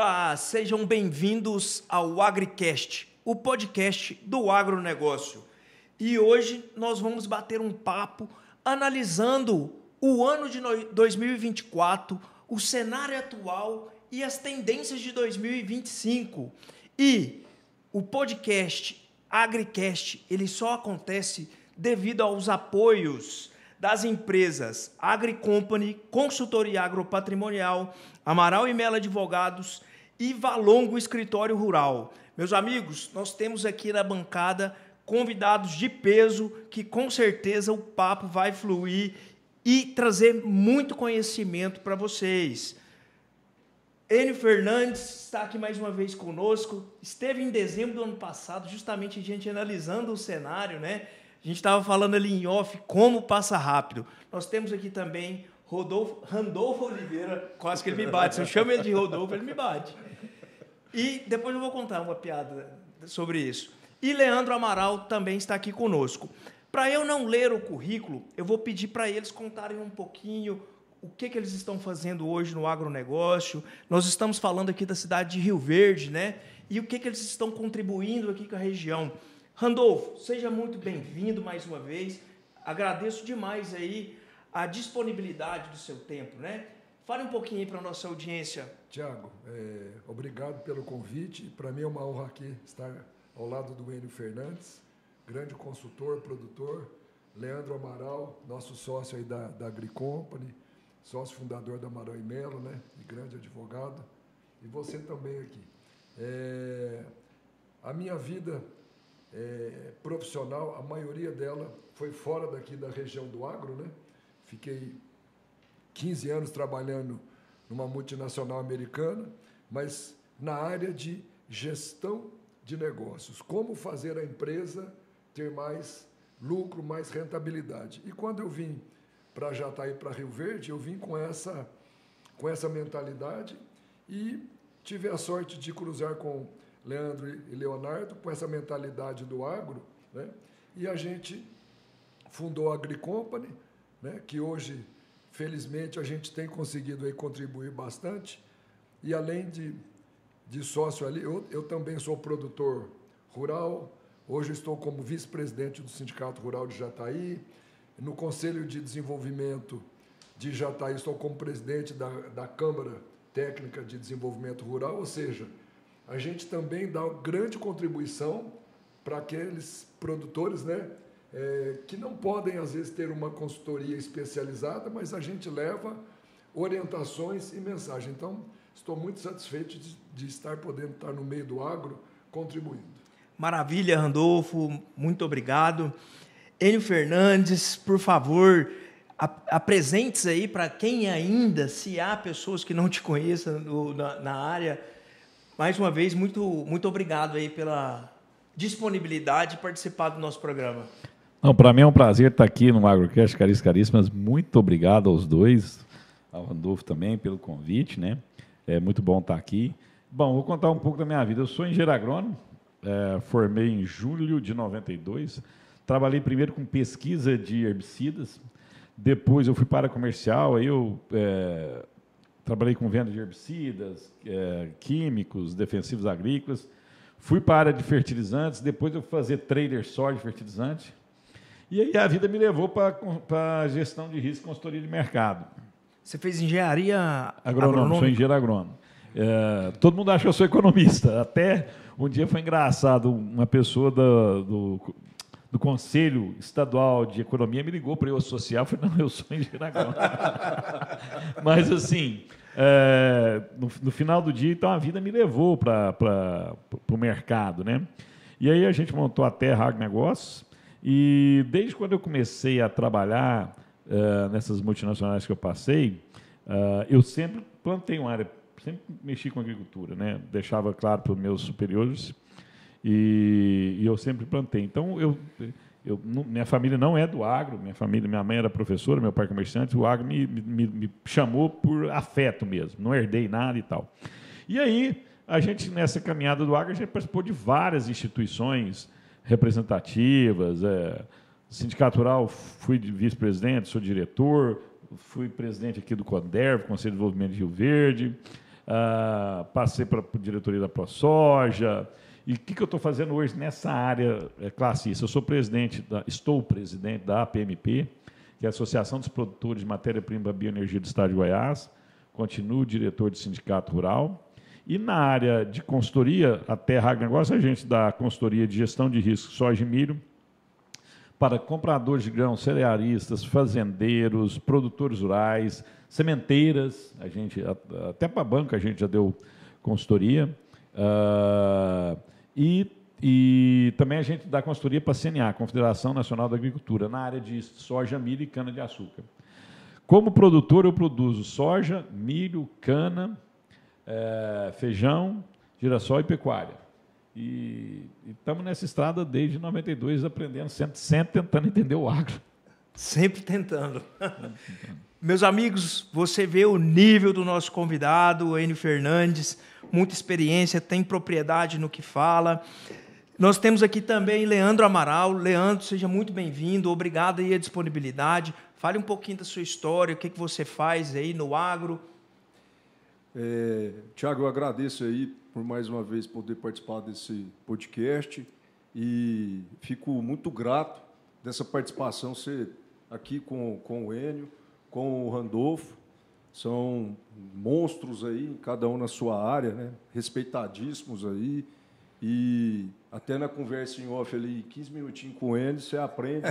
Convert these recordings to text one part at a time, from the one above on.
Olá, sejam bem-vindos ao AgriCast, o podcast do agronegócio. E hoje nós vamos bater um papo analisando o ano de 2024, o cenário atual e as tendências de 2025. E o podcast AgriCast, ele só acontece devido aos apoios das empresas AgriCompany, Consultoria Agropatrimonial, Amaral e Melo Advogados e Valongo Escritório Rural. Meus amigos, nós temos aqui na bancada convidados de peso que com certeza o papo vai fluir e trazer muito conhecimento para vocês. Enio Fernandes está aqui mais uma vez conosco, esteve em dezembro do ano passado, justamente a gente analisando o cenário, né? A gente estava falando ali em off como passa rápido. Nós temos aqui também Randolfo Oliveira, quase que ele me bate. Se eu chamo ele de Rodolfo, ele me bate. E depois eu vou contar uma piada sobre isso. E Leandro Amaral também está aqui conosco. Para eu não ler o currículo, eu vou pedir para eles contarem um pouquinho o que eles estão fazendo hoje no agronegócio. Nós estamos falando aqui da cidade de Rio Verde, né? E o que eles estão contribuindo aqui com a região. Randolfo, seja muito bem-vindo mais uma vez. Agradeço demais aí a disponibilidade do seu tempo, né? Fale um pouquinho aí para a nossa audiência. Tiago, obrigado pelo convite. Para mim é uma honra aqui estar ao lado do Enio Fernandes, grande consultor, produtor. Leandro Amaral, nosso sócio aí da AgriCompany, sócio fundador da Amaral e Melo, né? E grande advogado. E você também aqui. A minha vida profissional, a maioria dela foi fora daqui da região do agro, né? Fiquei 15 anos trabalhando numa multinacional americana, mas na área de gestão de negócios, como fazer a empresa ter mais lucro, mais rentabilidade. E quando eu vim para Jataí, para Rio Verde, eu vim com essa mentalidade e tive a sorte de cruzar com Leandro e Leonardo, com essa mentalidade do agro, né? E a gente fundou a AgriCompany, né? Que hoje, felizmente, a gente tem conseguido aí contribuir bastante. E além de sócio ali, eu também sou produtor rural, hoje estou como vice-presidente do Sindicato Rural de Jataí, no Conselho de Desenvolvimento de Jataí estou como presidente da Câmara Técnica de Desenvolvimento Rural, ou seja, a gente também dá grande contribuição para aqueles produtores, né, que não podem, às vezes, ter uma consultoria especializada, mas a gente leva orientações e mensagem. Então, estou muito satisfeito de estar podendo estar no meio do agro, contribuindo. Maravilha, Randolfo, muito obrigado. Enio Fernandes, por favor, apresente-se aí para quem ainda, se há pessoas que não te conheçam na área. Mais uma vez, muito obrigado aí pela disponibilidade de participar do nosso programa. Para mim é um prazer estar aqui no AgroCast, caríssimas. Muito obrigado aos dois, ao Randolfo também, pelo convite, né? É muito bom estar aqui. Bom, vou contar um pouco da minha vida. Eu sou engenheiro agrônomo, formei em julho de 92. Trabalhei primeiro com pesquisa de herbicidas, depois eu fui para a comercial, aí eu trabalhei com venda de herbicidas, químicos, defensivos agrícolas. Fui para a área de fertilizantes, depois eu fui fazer trader só de fertilizante. E aí a vida me levou para a gestão de risco e consultoria de mercado. Você fez engenharia agronômica? Sou engenheiro agrônomo. Todo mundo acha que eu sou economista. Até um dia foi engraçado, uma pessoa do Conselho Estadual de Economia me ligou para eu associar. Eu falei, não, eu sou engenheiro agrônomo. Mas, assim, no final do dia, então, a vida me levou para o mercado, né? E aí a gente montou a Terra Agronegócios. E desde quando eu comecei a trabalhar nessas multinacionais que eu passei, eu sempre plantei uma área, sempre mexi com agricultura, né? Deixava claro para os meus superiores e eu sempre plantei. Então, minha família não é do agro, minha mãe era professora, meu pai comerciante, o agro me chamou por afeto mesmo, não herdei nada e tal. E aí, a gente, nessa caminhada do agro, a gente participou de várias instituições representativas, Sindicato Rural, fui vice-presidente, sou diretor, fui presidente aqui do CONDERV, Conselho de Desenvolvimento de Rio Verde, passei para a diretoria da ProSoja. E o que eu estou fazendo hoje nessa área classista? Estou presidente da APMP, que é a Associação dos Produtores de Matéria-Prima Bioenergia do Estado de Goiás. Continuo diretor de sindicato rural. E na área de consultoria, a Terra Agronegócio, a gente dá consultoria de gestão de risco soja e milho para compradores de grãos, cerealistas, fazendeiros, produtores rurais, sementeiras, até para a banca a gente já deu consultoria. E também a gente dá consultoria para a CNA, Confederação Nacional da Agricultura, na área de soja, milho e cana-de-açúcar. Como produtor, eu produzo soja, milho, cana, feijão, girassol e pecuária. E estamos nessa estrada desde 92, aprendendo, sempre tentando entender o agro. Sempre tentando. Meus amigos, você vê o nível do nosso convidado, o Enio Fernandes, muita experiência, tem propriedade no que fala. Nós temos aqui também Leandro Amaral. Leandro, seja muito bem-vindo, obrigado aí a disponibilidade. Fale um pouquinho da sua história, o que você faz aí no agro. Tiago, eu agradeço aí por mais uma vez poder participar desse podcast e fico muito grato dessa participação ser aqui com o Enio, com o Randolfo. São monstros aí, cada um na sua área, né? Respeitadíssimos aí. E até na conversa em off ali, 15 minutinhos com o Enio, você aprende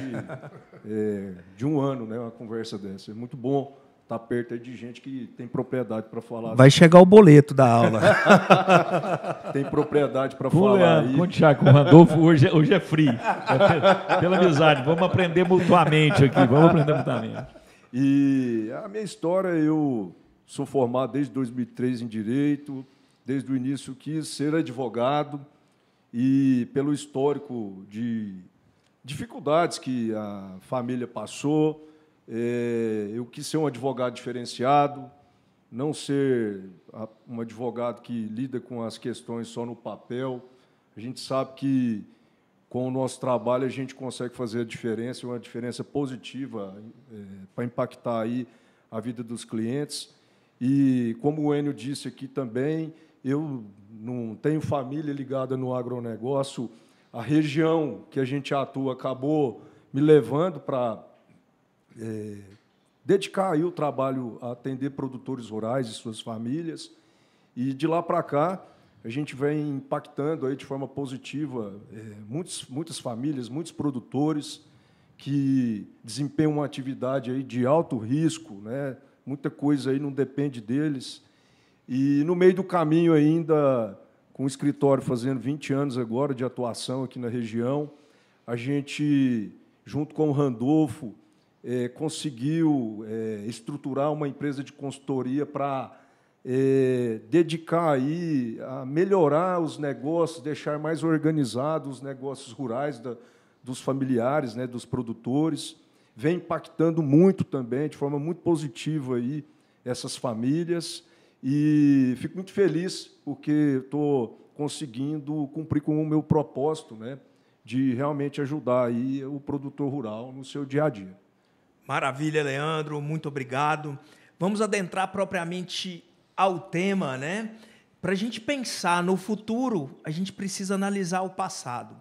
de um ano, né? Uma conversa dessa. É muito bom estar perto aí de gente que tem propriedade para falar. Vai chegar o boleto da aula. Tem propriedade para falar aí. Com o Thiago, com o Randolfo, hoje é free. Pela amizade, vamos aprender mutuamente aqui. E a minha história, eu sou formado desde 2003 em Direito, desde o início quis ser advogado e pelo histórico de dificuldades que a família passou, eu quis ser um advogado diferenciado, não ser um advogado que lida com as questões só no papel. A gente sabe que com o nosso trabalho a gente consegue fazer a diferença, uma diferença positiva para impactar aí a vida dos clientes. E, como o Enio disse aqui também, eu não tenho família ligada no agronegócio. A região que a gente atua acabou me levando para dedicar aí o trabalho a atender produtores rurais e suas famílias. E, de lá para cá, a gente vem impactando aí de forma positiva muitas famílias, muitos produtores que desempenham uma atividade aí de alto risco, né? Muita coisa aí não depende deles. E, no meio do caminho ainda, com o escritório fazendo 20 anos agora de atuação aqui na região, a gente, junto com o Randolfo, conseguiu estruturar uma empresa de consultoria para dedicar aí a melhorar os negócios, deixar mais organizados os negócios rurais dos familiares, né, dos produtores. Vem impactando muito também, de forma muito positiva, aí, essas famílias. E fico muito feliz porque estou conseguindo cumprir com o meu propósito, né, de realmente ajudar aí o produtor rural no seu dia a dia. Maravilha, Leandro, muito obrigado. Vamos adentrar propriamente ao tema, né? Para a gente pensar no futuro, a gente precisa analisar o passado.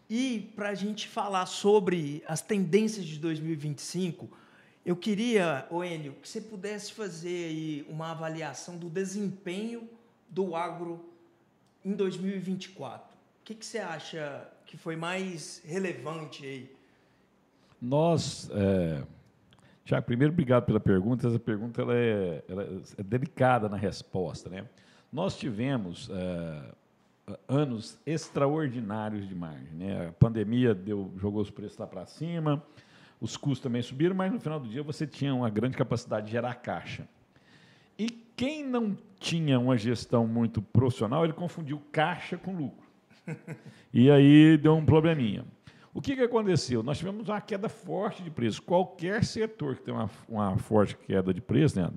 E para a gente falar sobre as tendências de 2025, eu queria, Enio, que você pudesse fazer aí uma avaliação do desempenho do agro em 2024. O que você acha que foi mais relevante aí? Tiago, primeiro, obrigado pela pergunta. Essa pergunta ela é delicada na resposta, né? Nós tivemos anos extraordinários de margem, né? A pandemia jogou os preços lá para cima, os custos também subiram, mas no final do dia você tinha uma grande capacidade de gerar caixa. E quem não tinha uma gestão muito profissional, ele confundiu caixa com lucro. E aí deu um probleminha. O que aconteceu? Nós tivemos uma queda forte de preço. Qualquer setor que tem uma forte queda de preço, né,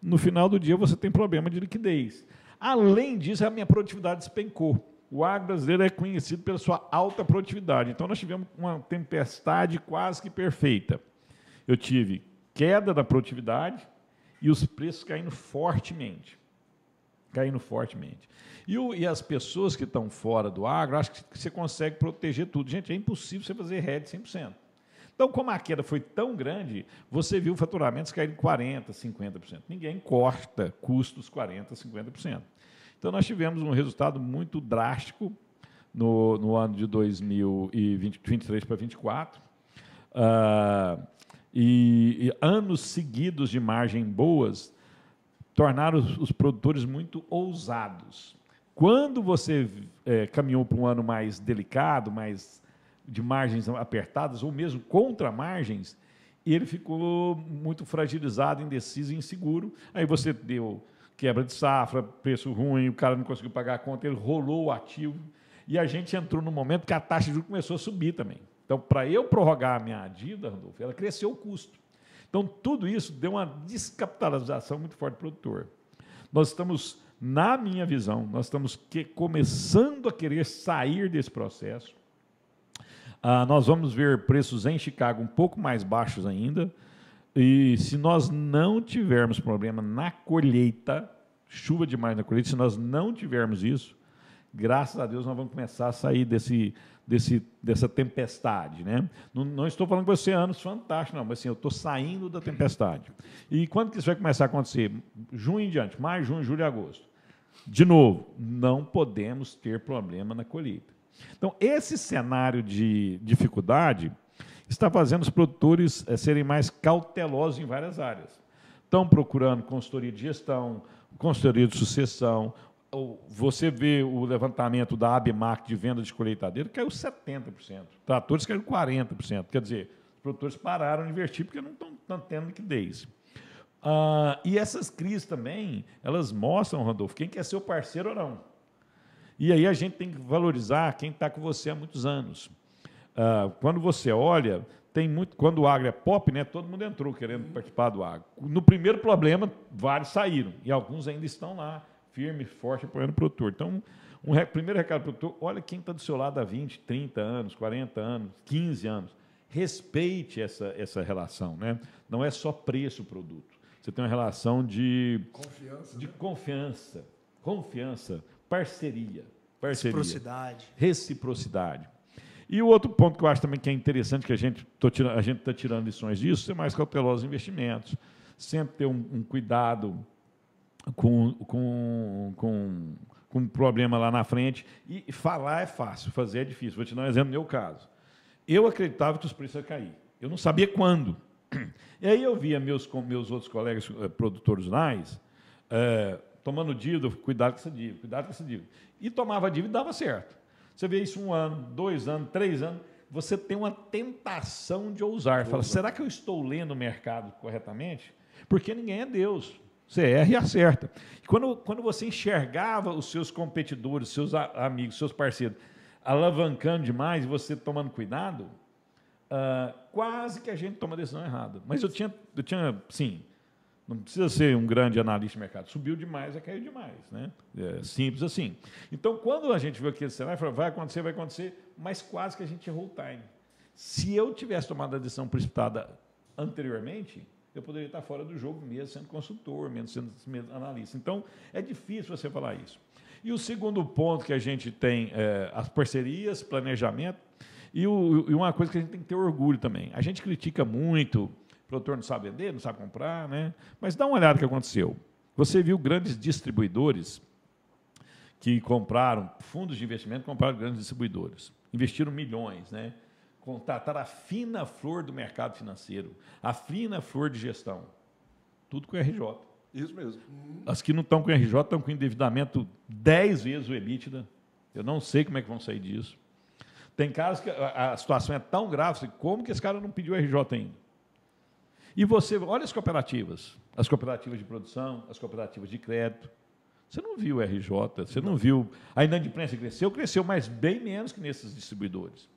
no final do dia você tem problema de liquidez. Além disso, a minha produtividade despencou. O agro brasileiro é conhecido pela sua alta produtividade. Então, nós tivemos uma tempestade quase que perfeita. Eu tive queda da produtividade e os preços caindo fortemente. caindo fortemente. E as pessoas que estão fora do agro, acho que você consegue proteger tudo. Gente, é impossível você fazer hedge 100%. Então, como a queda foi tão grande, você viu faturamentos caírem 40%, 50%. Ninguém corta custos 40%, 50%. Então, nós tivemos um resultado muito drástico no ano de 2023 para 2024. E anos seguidos de margem boas tornaram os produtores muito ousados. Quando você caminhou para um ano mais delicado, mais de margens apertadas, ou mesmo contra margens, ele ficou muito fragilizado, indeciso e inseguro. Aí você deu quebra de safra, preço ruim, o cara não conseguiu pagar a conta, ele rolou o ativo, e a gente entrou no momento que a taxa de juros começou a subir também. Então, para eu prorrogar a minha dívida, Randolfo, ela cresceu o custo. Então, tudo isso deu uma descapitalização muito forte do produtor. Nós estamos, na minha visão, nós estamos começando a querer sair desse processo. Nós vamos ver preços em Chicago um pouco mais baixos ainda, e se nós não tivermos problema na colheita, chuva demais na colheita, se nós não tivermos isso, graças a Deus nós vamos começar a sair dessa tempestade. Né? Não estou falando que vai ser anos fantásticos, não, mas assim, eu estou saindo da tempestade. E quando que isso vai começar a acontecer? Junho em diante, maio, junho, julho e agosto. De novo, não podemos ter problema na colheita. Então, esse cenário de dificuldade está fazendo os produtores serem mais cautelosos em várias áreas. Estão procurando consultoria de gestão, consultoria de sucessão. Você vê o levantamento da ABMAC de venda de colheitadeira, caiu 70%. Tratores caíram 40%. Quer dizer, os produtores pararam de investir porque não estão tendo liquidez. E essas crises também, elas mostram, Randolfo, quem quer ser o parceiro ou não. E aí a gente tem que valorizar quem está com você há muitos anos. Quando você olha, quando o agro é pop, né, todo mundo entrou querendo participar do agro. No primeiro problema, vários saíram, e alguns ainda estão lá, firme, forte, apoiando o produtor. Então, primeiro recado para o produtor, olha quem está do seu lado há 20, 30 anos, 40 anos, 15 anos. Respeite essa relação. Né? Não é só preço o produto. Você tem uma relação de confiança, parceria. Reciprocidade. E o outro ponto que eu acho também que é interessante, que a gente está tirando lições disso, é mais cautelosos investimentos. Sempre ter um cuidado com um problema lá na frente. E falar é fácil, fazer é difícil. Vou te dar um exemplo no meu caso. Eu acreditava que os preços iam cair. Eu não sabia quando. E aí eu via meus outros colegas produtores rurais tomando dívida, cuidado com essa dívida. E tomava dívida e dava certo. Você vê isso 1 ano, 2 anos, 3 anos, você tem uma tentação de ousar. Fala, será que eu estou lendo o mercado corretamente? Porque ninguém é Deus. Você erra e acerta. E quando você enxergava os seus competidores, seus amigos, seus parceiros, alavancando demais e você tomando cuidado, quase que a gente toma a decisão errada. Mas eu tinha, sim, não precisa ser um grande analista de mercado. Subiu demais, caiu demais. Né? Simples assim. Então, quando a gente viu aquele cenário, falou, vai acontecer, mas quase que a gente errou o time. Se eu tivesse tomado a decisão precipitada anteriormente, eu poderia estar fora do jogo mesmo, sendo consultor, mesmo sendo analista. Então, é difícil você falar isso. E o segundo ponto que a gente tem as parcerias, planejamento, e uma coisa que a gente tem que ter orgulho também. A gente critica muito, o produtor não sabe vender, não sabe comprar, né? Mas dá uma olhada no que aconteceu. Você viu grandes distribuidores que compraram, fundos de investimento compraram grandes distribuidores, investiram milhões, né? Contrataram a fina flor do mercado financeiro, a fina flor de gestão. Tudo com RJ. Isso mesmo. As que não estão com RJ estão com endividamento 10 vezes o EBITDA. Eu não sei como é que vão sair disso. Tem casos que a situação é tão grave, como que esse cara não pediu RJ ainda? E você, olha as cooperativas de produção, as cooperativas de crédito. Você não viu RJ, você não viu. A inadimplência cresceu, mas bem menos que nesses distribuidores.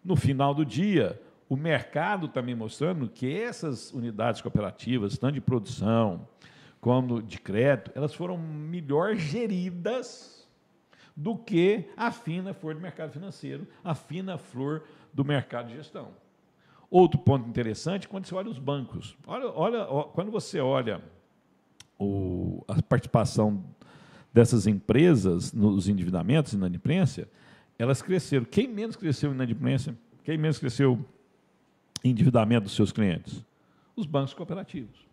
No final do dia, o mercado está me mostrando que essas unidades cooperativas, tanto de produção como de crédito, elas foram melhor geridas do que a fina flor do mercado financeiro, a fina flor do mercado de gestão. Outro ponto interessante, quando você olha os bancos. Quando você olha a participação dessas empresas nos endividamentos, inadimplência, elas cresceram. Quem menos cresceu em inadimplência? Quem menos cresceu em endividamento dos seus clientes? Os bancos cooperativos.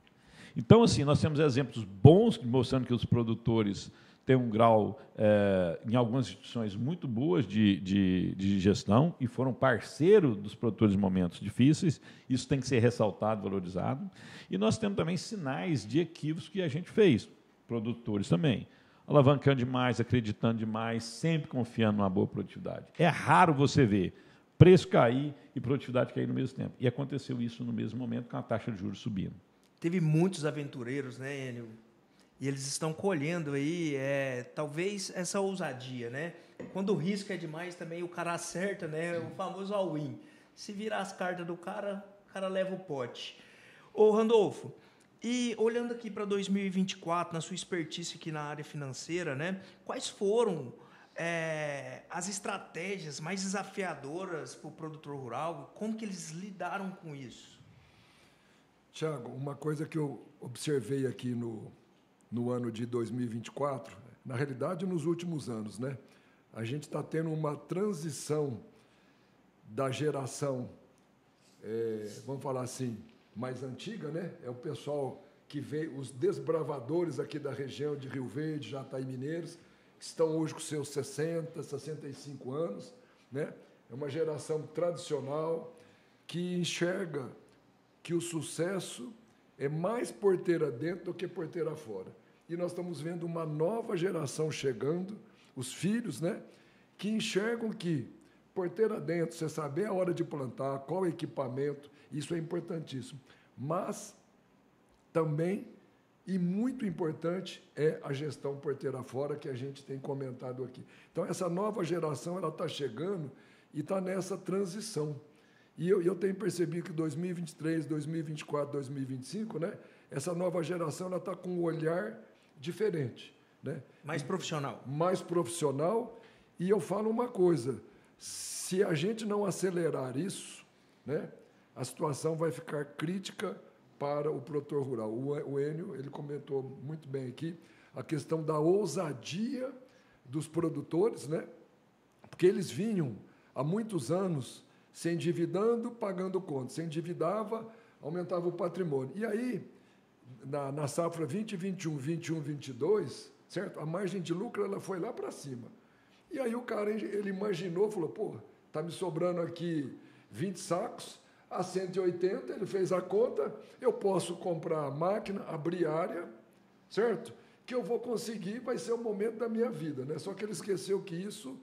Então, assim, nós temos exemplos bons mostrando que os produtores têm um grau, em algumas instituições, muito boas de gestão e foram parceiros dos produtores em momentos difíceis. Isso tem que ser ressaltado, valorizado. E nós temos também sinais de equívocos que a gente fez, produtores também, alavancando demais, acreditando demais, sempre confiando numa boa produtividade. É raro você ver preço cair e produtividade cair no mesmo tempo. E aconteceu isso no mesmo momento com a taxa de juros subindo. Teve muitos aventureiros, né, Enio? E eles estão colhendo aí, talvez, essa ousadia, né? Quando o risco é demais, também o cara acerta, né? O famoso all-in. Se virar as cartas do cara, o cara leva o pote. Ô, Randolfo, e olhando aqui para 2024, na sua expertise aqui na área financeira, né? Quais foram as estratégias mais desafiadoras para o produtor rural? Como que eles lidaram com isso? Tiago, uma coisa que eu observei aqui no ano de 2024, na realidade, nos últimos anos, né? A gente está tendo uma transição da geração, vamos falar assim, mais antiga, né? É o pessoal que veio, os desbravadores aqui da região de Rio Verde, Jataí Mineiros, que estão hoje com seus 60, 65 anos, né? É uma geração tradicional que enxerga que o sucesso é mais porteira dentro do que porteira fora. E nós estamos vendo uma nova geração chegando, os filhos, né, que enxergam que porteira dentro, você saber a hora de plantar, qual equipamento, isso é importantíssimo. Mas também, e muito importante, é a gestão porteira fora, que a gente tem comentado aqui. Então, essa nova geração ela está chegando e está nessa transição. E eu tenho percebido que 2023, 2024, 2025, né, essa nova geração ela está com um olhar diferente, né? Mais profissional. Mais profissional. E eu falo uma coisa, se a gente não acelerar isso, né, a situação vai ficar crítica para o produtor rural. O Enio, ele comentou muito bem aqui a questão da ousadia dos produtores, né, porque eles vinham há muitos anos se endividando, pagando conta. Se endividava, aumentava o patrimônio. E aí, na safra 2021, 21, 22, certo? A margem de lucro ela foi lá para cima. E aí o cara ele imaginou, falou, pô, está me sobrando aqui 20 sacos, a 180, ele fez a conta, eu posso comprar a máquina, abrir área, certo? Que eu vou conseguir, vai ser o momento da minha vida, né? Só que ele esqueceu que isso,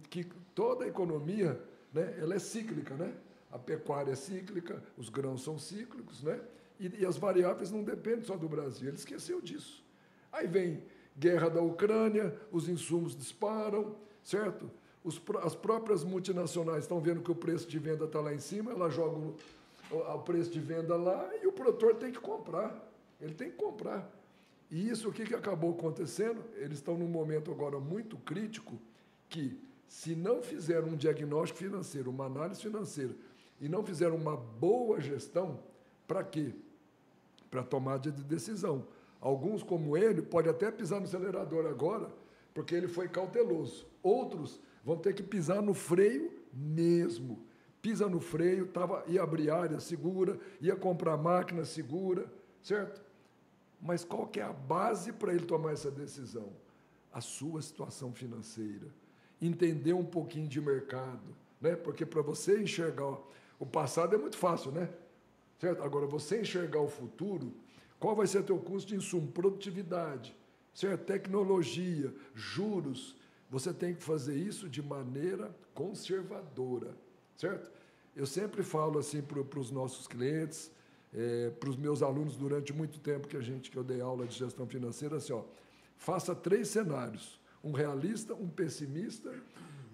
que toda a economia, né, ela é cíclica, né? A pecuária é cíclica, os grãos são cíclicos, né? E as variáveis não dependem só do Brasil. Ele esqueceu disso. Aí vem guerra da Ucrânia, os insumos disparam, certo? As próprias multinacionais estão vendo que o preço de venda está lá em cima, elas jogam o preço de venda lá e o produtor tem que comprar. Ele tem que comprar. E isso, o que acabou acontecendo? Eles estão num momento agora muito crítico que, se não fizeram um diagnóstico financeiro, uma análise financeira, e não fizeram uma boa gestão, para quê? Para tomada de decisão. Alguns, como ele, podem até pisar no acelerador agora, porque ele foi cauteloso. Outros vão ter que pisar no freio mesmo. Pisa no freio, ia abrir área segura, ia comprar máquina segura, certo? Mas qual que é a base para ele tomar essa decisão? A sua situação financeira. Entender um pouquinho de mercado, né? Porque para você enxergar o passado é muito fácil, né? Certo? Agora, você enxergar o futuro, qual vai ser o teu custo de insumo? Produtividade, certo? Tecnologia, juros. Você tem que fazer isso de maneira conservadora, certo? Eu sempre falo assim para os nossos clientes, para os meus alunos durante muito tempo que eu dei aula de gestão financeira, assim, ó, faça 3 cenários. Um realista, um pessimista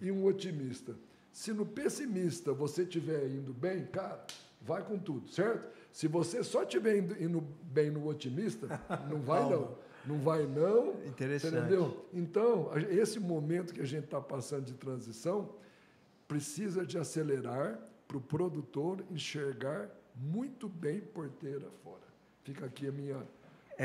e um otimista. Se no pessimista você estiver indo bem, cara, vai com tudo, certo? Se você só estiver indo bem no otimista, não vai não. Não vai não. Interessante. Entendeu? Então, esse momento que a gente está passando de transição precisa de acelerar para o produtor enxergar muito bem porteira fora. Fica aqui a minha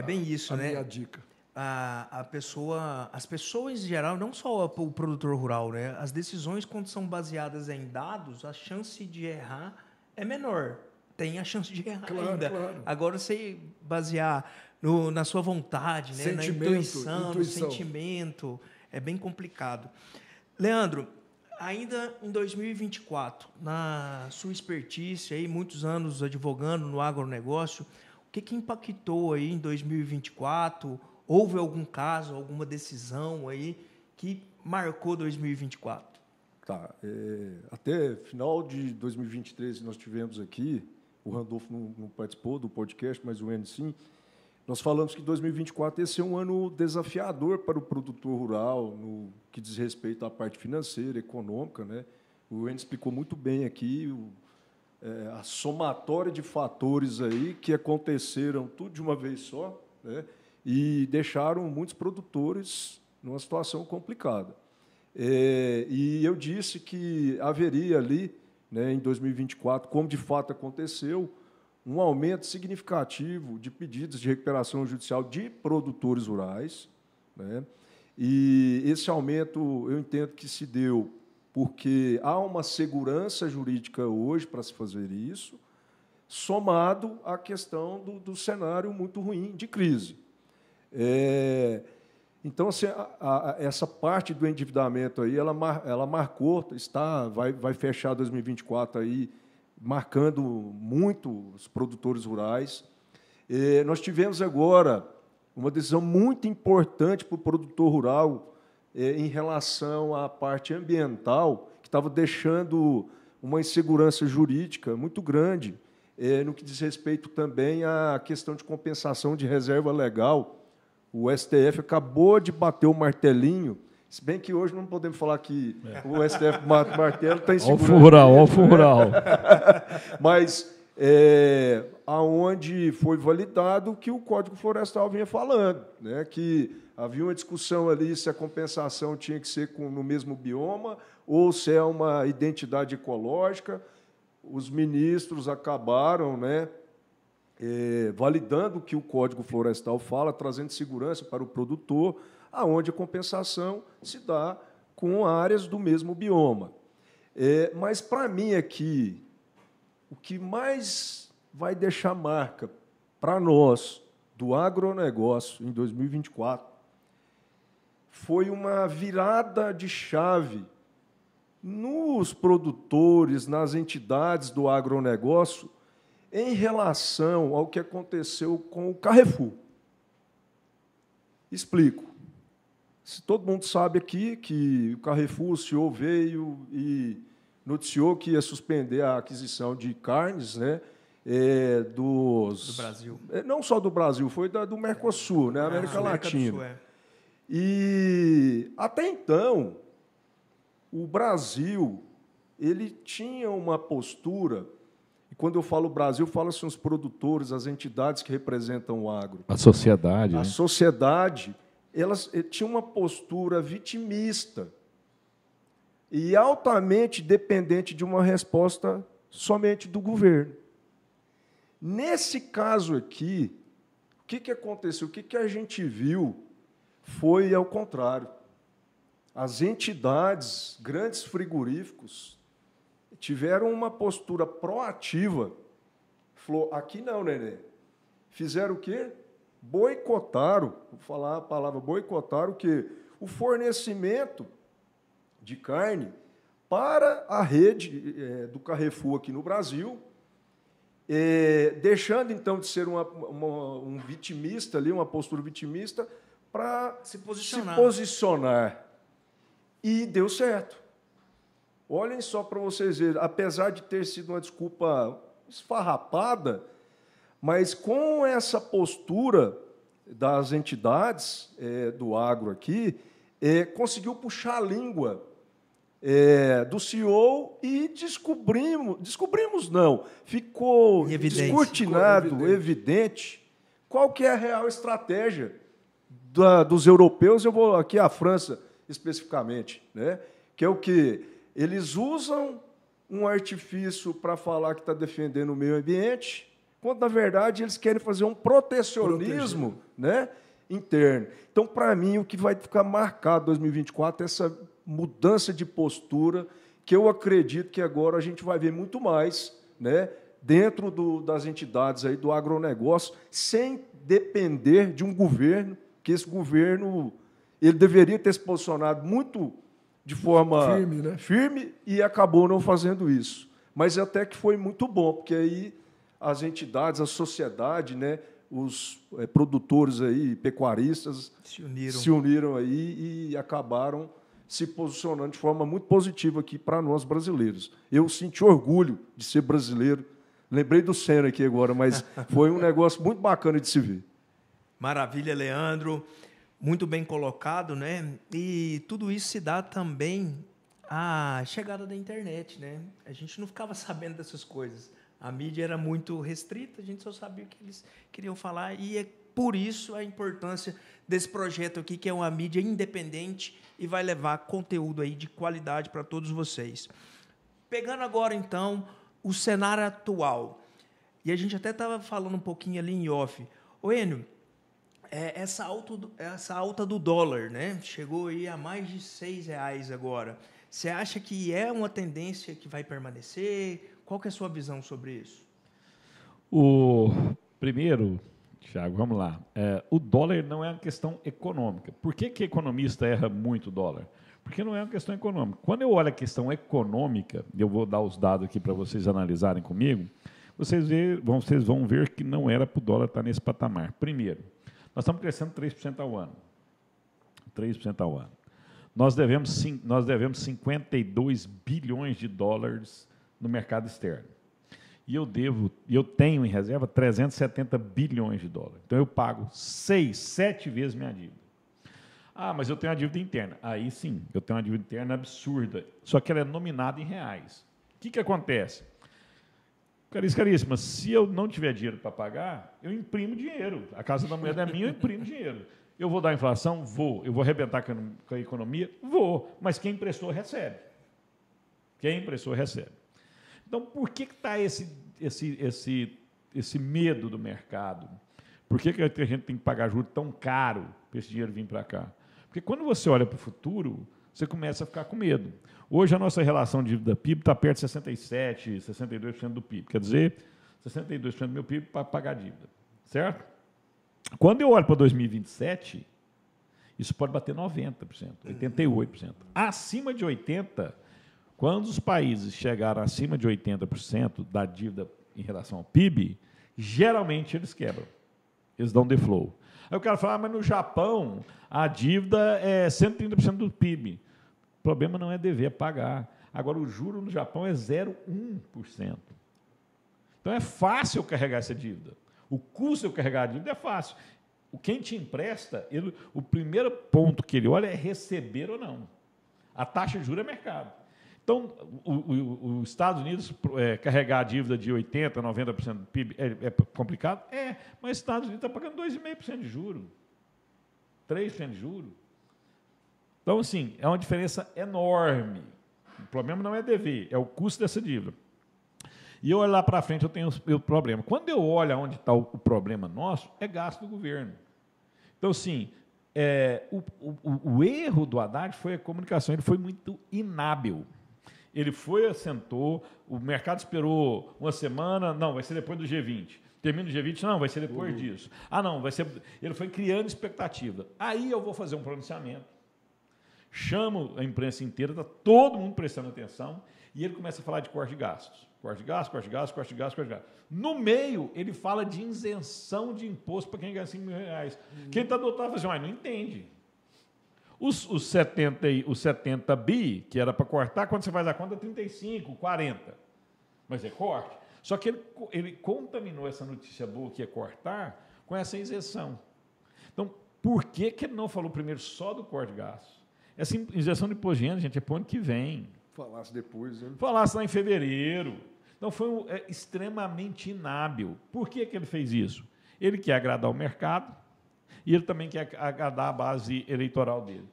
bem isso, né? Minha dica. as pessoas em geral, não só o produtor rural, né? As decisões, quando são baseadas em dados, a chance de errar é menor. Tem a chance de errar ainda. Claro. Agora, você basear na sua vontade, né? Na intuição, no sentimento, é bem complicado. Leandro, ainda em 2024, na sua expertise, aí, muitos anos advogando no agronegócio, o que impactou aí em 2024? Houve algum caso, alguma decisão aí que marcou 2024? Tá. Até final de 2023, nós tivemos aqui, o Randolfo não participou do podcast, mas o Enio sim, nós falamos que 2024 ia ser um ano desafiador para o produtor rural, no que diz respeito à parte financeira, econômica, né? O Enio explicou muito bem aqui a somatória de fatores aí que aconteceram tudo de uma vez só, né? E deixaram muitos produtores numa situação complicada. E eu disse que haveria ali, né, em 2024, como de fato aconteceu, um aumento significativo de pedidos de recuperação judicial de produtores rurais, né? E esse aumento, eu entendo que se deu porque há uma segurança jurídica hoje para se fazer isso, somado à questão do cenário muito ruim de crise. Então, assim, essa parte do endividamento aí, ela marcou, vai fechar 2024 aí, marcando muito os produtores rurais. Nós tivemos agora uma decisão muito importante para o produtor rural em relação à parte ambiental, que estava deixando uma insegurança jurídica muito grande, no que diz respeito também à questão de compensação de reserva legal. O STF acabou de bater o martelinho, se bem que hoje não podemos falar que o STF bate o martelo, está em segurança. Ó o fural. Mas aonde foi validado o que o Código Florestal vinha falando, né? Que havia uma discussão ali se a compensação tinha que ser no mesmo bioma ou se é uma identidade ecológica. Os ministros acabaram, né, validando o que o Código Florestal fala, trazendo segurança para o produtor, aonde a compensação se dá com áreas do mesmo bioma. Mas, para mim, aqui, o que mais vai deixar marca para nós, do agronegócio, em 2024, foi uma virada de chave nos produtores, nas entidades do agronegócio, em relação ao que aconteceu com o Carrefour. Explico. Se todo mundo sabe aqui que o Carrefour, o CEO veio e noticiou que ia suspender a aquisição de carnes, né, do Brasil. Não só do Brasil, foi do Mercosul, né, América Latina. E, até então, o Brasil ele tinha uma postura. Quando eu falo Brasil, falo-se os produtores, as entidades que representam o agro. A sociedade. A sociedade, elas tinham uma postura vitimista e altamente dependente de uma resposta somente do governo. Nesse caso aqui, o que aconteceu? O que a gente viu foi ao contrário. As entidades, grandes frigoríficos, tiveram uma postura proativa. Falou, aqui não, Nenê. Fizeram o quê? Boicotaram, vou falar a palavra boicotaram, o quê? O fornecimento de carne para a rede do Carrefour aqui no Brasil, deixando, então, de ser um vitimista, ali, uma postura vitimista, para se posicionar. E deu certo. Olhem só para vocês verem, apesar de ter sido uma desculpa esfarrapada, mas com essa postura das entidades do agro aqui, conseguiu puxar a língua do CEO e descobrimos não, ficou descortinado, evidente, qual que é a real estratégia dos europeus. Eu vou aqui à França especificamente, né? Que é o quê? Eles usam um artifício para falar que está defendendo o meio ambiente, quando, na verdade, eles querem fazer um protecionismo, né, interno. Então, para mim, o que vai ficar marcado em 2024 é essa mudança de postura, que eu acredito que agora a gente vai ver muito mais, né, dentro das entidades aí do agronegócio, sem depender de um governo, que esse governo ele deveria ter se posicionado muito de forma firme e acabou não fazendo isso. Mas até que foi muito bom, porque aí as entidades, a sociedade, né, os produtores aí, pecuaristas, se uniram aí e acabaram se posicionando de forma muito positiva aqui para nós brasileiros. Eu senti orgulho de ser brasileiro. Lembrei do Senna aqui agora, mas foi um negócio muito bacana de se ver. Maravilha, Leandro. Muito bem colocado, né? E tudo isso se dá também à chegada da internet, né? A gente não ficava sabendo dessas coisas. A mídia era muito restrita, a gente só sabia o que eles queriam falar, e é por isso a importância desse projeto aqui, que é uma mídia independente e vai levar conteúdo aí de qualidade para todos vocês. Pegando agora, então, o cenário atual, e a gente até estava falando um pouquinho ali em off. Ô, Enio, essa alta do dólar, né? Chegou aí a mais de R$6 agora. Você acha que é uma tendência que vai permanecer? Qual que é a sua visão sobre isso? Primeiro, Thiago, vamos lá. O dólar não é uma questão econômica. Por que economista erra muito o dólar? Porque não é uma questão econômica. Quando eu olho a questão econômica, eu vou dar os dados aqui para vocês analisarem comigo, vocês vão ver que não era para o dólar estar nesse patamar. Primeiro, nós estamos crescendo 3% ao ano. 3% ao ano. Nós devemos 52 bilhões de dólares no mercado externo. E eu tenho em reserva 370 bilhões de dólares. Então, eu pago 7 vezes minha dívida. Ah, mas eu tenho uma dívida interna. Aí, sim, eu tenho uma dívida interna absurda, só que ela é nominada em reais. O que acontece? Caríssima, se eu não tiver dinheiro para pagar, eu imprimo dinheiro. A casa da moeda é minha, eu imprimo dinheiro. Eu vou dar inflação? Vou. Eu vou arrebentar com a economia? Vou. Mas quem emprestou, recebe. Quem emprestou, recebe. Então, por que está esse medo do mercado? Por que a gente tem que pagar juros tão caro para esse dinheiro vir para cá? Porque quando você olha para o futuro, você começa a ficar com medo. Hoje, a nossa relação de dívida-PIB está perto de 67%, 62% do PIB. Quer dizer, 62% do meu PIB para pagar a dívida. Certo? Quando eu olho para 2027, isso pode bater 90%, 88%. Acima de 80%, quando os países chegaram acima de 80% da dívida em relação ao PIB, geralmente eles quebram. Eles dão default. Aí o cara fala, mas no Japão a dívida é 130% do PIB. O problema não é dever, é pagar. Agora, o juro no Japão é 0,1%. Então, é fácil eu carregar essa dívida. O custo de eu carregar a dívida é fácil. Quem te empresta, o primeiro ponto que ele olha é receber ou não. A taxa de juros é mercado. Então, os Estados Unidos carregar a dívida de 80%, 90% do PIB é complicado? É, mas os Estados Unidos está pagando 2,5% de juros, 3% de juros. Então, assim, é uma diferença enorme. O problema não é dever, é o custo dessa dívida. E eu olho lá para frente, eu tenho o problema. Quando eu olho onde está o problema nosso, é gasto do governo. Então, assim, o erro do Haddad foi a comunicação, ele foi muito inábil. Ele assentou, o mercado esperou uma semana, não, vai ser depois do G20. Termina o G20, não, vai ser depois disso. Ah, não, vai ser... Ele foi criando expectativa. Aí eu vou fazer um pronunciamento, chamo a imprensa inteira, está todo mundo prestando atenção, e ele começa a falar de corte de gastos. Corte de gastos, corte de gastos, corte de gastos, corte de gastos. No meio, ele fala de isenção de imposto para quem ganha R$5.000. Quem está do outro lado fala assim, não entende. Os 70 bi, que era para cortar, quando você faz a conta, 35, 40. Mas é corte. Só que ele contaminou essa notícia boa que ia cortar com essa isenção. Então, por que ele não falou primeiro só do corte de gastos? Essa isenção de imposto de renda, gente, é para o ano que vem. Falasse depois, né? Falasse lá em fevereiro. Então, foi extremamente inábil. Por que ele fez isso? Ele quer agradar o mercado e ele também quer agradar a base eleitoral dele.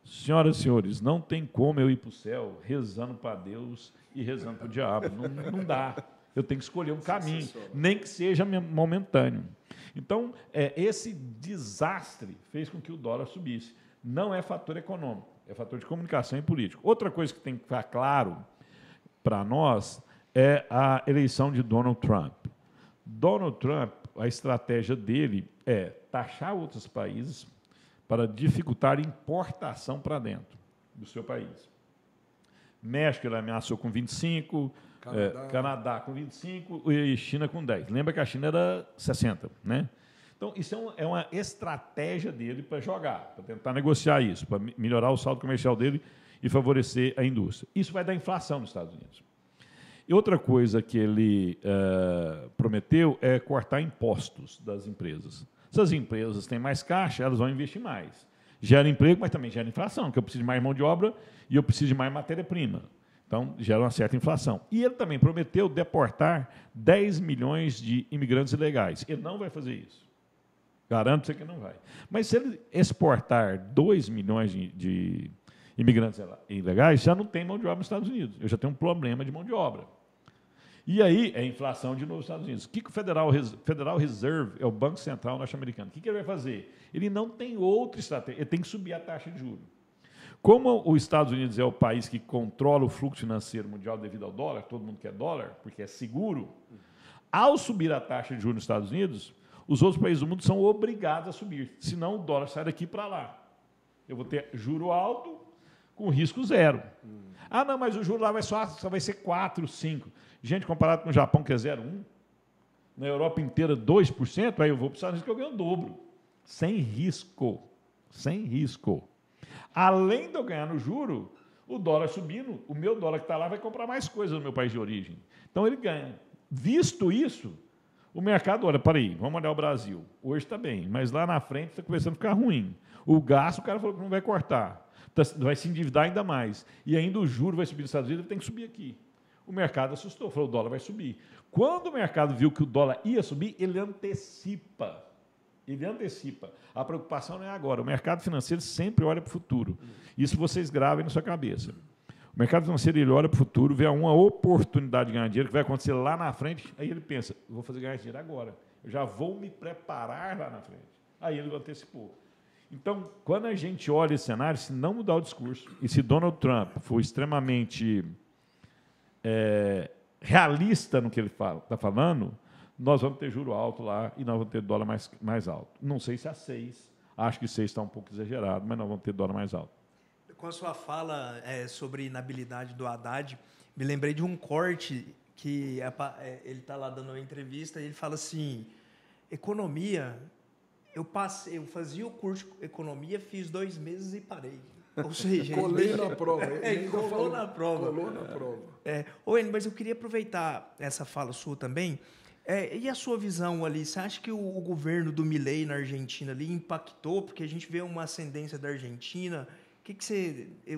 Senhoras e senhores, não tem como eu ir para o céu rezando para Deus e rezando para o diabo. Não dá. Eu tenho que escolher um caminho, nem que seja momentâneo. Então, esse desastre fez com que o dólar subisse. Não é fator econômico, é fator de comunicação e político. Outra coisa que tem que ficar claro para nós é a eleição de Donald Trump. Donald Trump, a estratégia dele é taxar outros países para dificultar a importação para dentro do seu país. México, ele ameaçou com 25%, Canadá com 25% e China com 10%. Lembra que a China era 60%, né? Então, isso é uma estratégia dele para jogar, para tentar negociar isso, para melhorar o saldo comercial dele e favorecer a indústria. Isso vai dar inflação nos Estados Unidos. E outra coisa que ele prometeu é cortar impostos das empresas. Se as empresas têm mais caixa, elas vão investir mais. Gera emprego, mas também gera inflação, porque eu preciso de mais mão de obra e eu preciso de mais matéria-prima. Então, gera uma certa inflação. E ele também prometeu deportar 10 milhões de imigrantes ilegais. Ele não vai fazer isso. Garanto você que não vai. Mas se ele exportar 2 milhões de imigrantes ilegais, já não tem mão de obra nos Estados Unidos. Eu já tenho um problema de mão de obra. E aí é inflação de novo nos Estados Unidos. O que o Federal Reserve, é o Banco Central norte-americano, o que ele vai fazer? Ele não tem outra estratégia, ele tem que subir a taxa de juros. Como os Estados Unidos é o país que controla o fluxo financeiro mundial devido ao dólar, todo mundo quer dólar, porque é seguro, ao subir a taxa de juros nos Estados Unidos, os outros países do mundo são obrigados a subir, senão o dólar sai daqui para lá. Eu vou ter juro alto com risco zero. Ah, não, mas o juro lá só vai ser 4, 5. Gente, comparado com o Japão, que é 0,1, na Europa inteira 2%, aí eu vou para os Estados Unidos que eu ganho o dobro. Sem risco. Sem risco. Além de eu ganhar no juro, o dólar subindo, o meu dólar que está lá vai comprar mais coisas no meu país de origem. Então, ele ganha. Visto isso, o mercado, olha, peraí, vamos olhar o Brasil. Hoje está bem, mas lá na frente está começando a ficar ruim. O gasto, o cara falou que não vai cortar. Vai se endividar ainda mais. E ainda o juro vai subir nos Estados Unidos, tem que subir aqui. O mercado assustou, falou, o dólar vai subir. Quando o mercado viu que o dólar ia subir, ele antecipa. Ele antecipa. A preocupação não é agora. O mercado financeiro sempre olha para o futuro. Isso vocês gravem na sua cabeça. O mercado financeiro ele olha para o futuro, vê uma oportunidade de ganhar dinheiro que vai acontecer lá na frente, aí ele pensa, eu vou fazer ganhar dinheiro agora. Eu já vou me preparar lá na frente. Aí ele antecipou. Então, quando a gente olha esse cenário, se não mudar o discurso, e se Donald Trump for extremamente realista no que ele está falando, nós vamos ter juro alto lá e nós vamos ter dólar mais alto. Não sei se a 6, acho que 6 está um pouco exagerado, mas nós vamos ter dólar mais alto. Com a sua fala sobre inabilidade do Haddad, me lembrei de um corte que ele está lá dando uma entrevista e ele fala assim, economia, eu fazia o curso de economia, fiz 2 meses e parei. Ou seja, colei na prova. Colou na prova. Colou na prova. Enio, mas eu queria aproveitar essa fala sua também. E a sua visão ali? Você acha que o governo do Milei na Argentina ali impactou? Porque a gente vê uma ascendência da Argentina.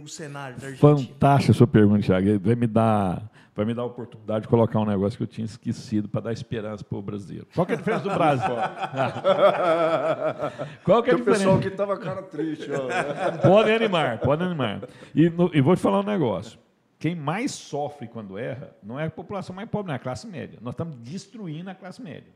O cenário da Argentina? Fantástica a sua pergunta, Thiago. Vai me dar a oportunidade de colocar um negócio que eu tinha esquecido para dar esperança para o brasileiro. Qual que é a diferença do Brasil? Qual que é a diferença? O pessoal que estava cara triste. Pode animar. E vou te falar um negócio. Quem mais sofre quando erra não é a população mais pobre, não é a classe média. Nós estamos destruindo a classe média.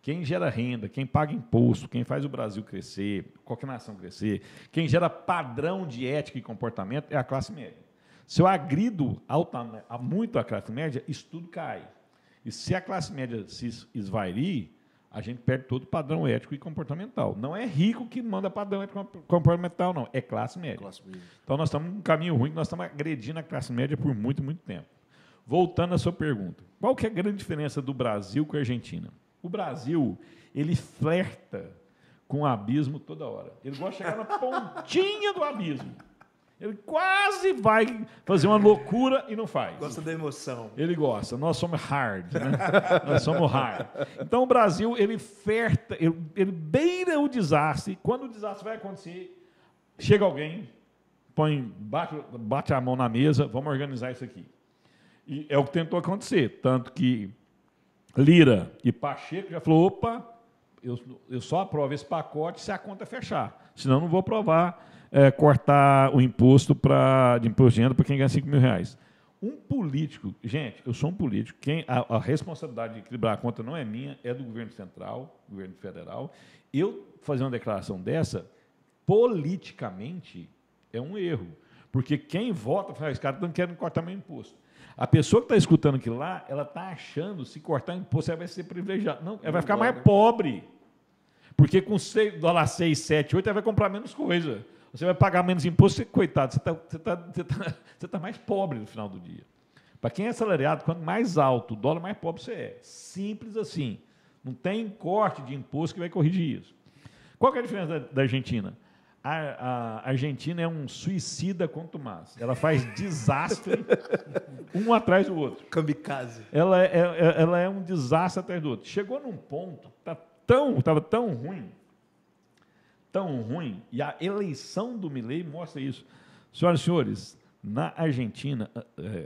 Quem gera renda, quem paga imposto, quem faz o Brasil crescer, qualquer nação crescer, quem gera padrão de ética e comportamento é a classe média. Se eu agrido muito a classe média, isso tudo cai. E se a classe média se esvairir, a gente perde todo o padrão ético e comportamental. Não é rico que manda padrão ético e comportamental, não. É classe média. Então, nós estamos num caminho ruim, nós estamos agredindo a classe média por muito, muito tempo. Voltando à sua pergunta. Qual que é a grande diferença do Brasil com a Argentina? O Brasil, ele flerta com o abismo toda hora. Ele gosta de chegar na pontinha do abismo. Ele quase vai fazer uma loucura e não faz. Gosta da emoção. Ele gosta. Nós somos hard, né? Nós somos hard. Então, o Brasil, ele flerta, ele beira o desastre. Quando o desastre vai acontecer, chega alguém, bate a mão na mesa, vamos organizar isso aqui. E é o que tentou acontecer. Tanto que Lira e Pacheco já falou, opa, eu só aprovo esse pacote se a conta fechar. Senão, não vou aprovar cortar o imposto de imposto de renda para quem ganha R$5.000. Um político, gente, eu sou um político, a responsabilidade de equilibrar a conta não é minha, é do governo central, governo federal. Eu fazer uma declaração dessa, politicamente, é um erro. Porque quem vota, fala, esse cara não quer cortar meu imposto. A pessoa que está escutando aquilo lá, ela está achando, se cortar imposto, ela vai ser privilegiada. Não, ela vai ficar mais pobre. Porque com $6, 7, 8, ela vai comprar menos coisa. Você vai pagar menos imposto, coitado, você está mais pobre no final do dia. Para quem é assalariado, quanto mais alto o dólar, mais pobre você é. Simples assim. Não tem corte de imposto que vai corrigir isso. Qual que é a diferença da Argentina? A Argentina é um suicida contumaz. Ela faz desastre um atrás do outro. Kamikaze. Ela é um desastre atrás do outro. Chegou num ponto, estava tão ruim, e a eleição do Milei mostra isso. Senhoras e senhores, na Argentina,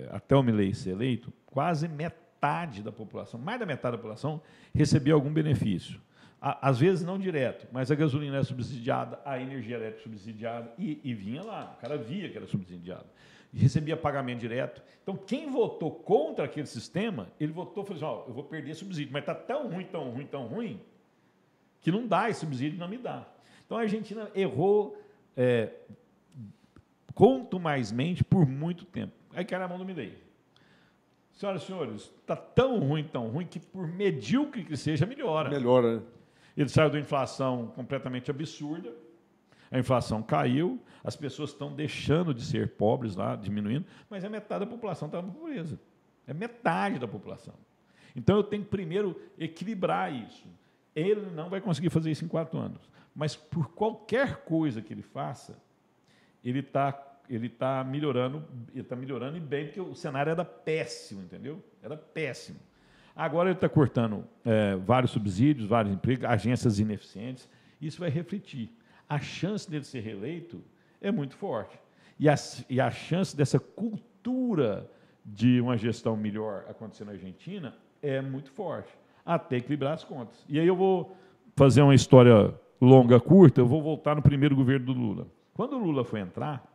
até o Milei ser eleito, quase metade da população, mais da metade da população, recebia algum benefício. Às vezes não direto, mas a gasolina era subsidiada, a energia elétrica subsidiada, e vinha lá, o cara via que era subsidiado. E recebia pagamento direto. Então, quem votou contra aquele sistema, ele votou e falou assim, eu vou perder subsídio, mas está tão ruim, que não dá esse subsídio, não me dá. Então, a Argentina errou contumazmente por muito tempo. Aí cai na mão do Milei. Senhoras e senhores, está tão ruim, que por medíocre que seja, melhora. Melhora, né? Ele saiu da inflação completamente absurda, a inflação caiu, as pessoas estão deixando de ser pobres lá, diminuindo, mas a metade da população está na pobreza. É metade da população. Então, eu tenho que primeiro equilibrar isso. Ele não vai conseguir fazer isso em 4 anos, mas por qualquer coisa que ele faça, ele está melhorando e bem, porque o cenário era péssimo, entendeu? Era péssimo. Agora ele está cortando vários subsídios, vários empregos, agências ineficientes. Isso vai refletir. A chance dele ser reeleito é muito forte. E a chance dessa cultura de uma gestão melhor acontecer na Argentina é muito forte, até equilibrar as contas. E aí eu vou fazer uma história longa, curta, eu vou voltar no primeiro governo do Lula. Quando o Lula foi entrar,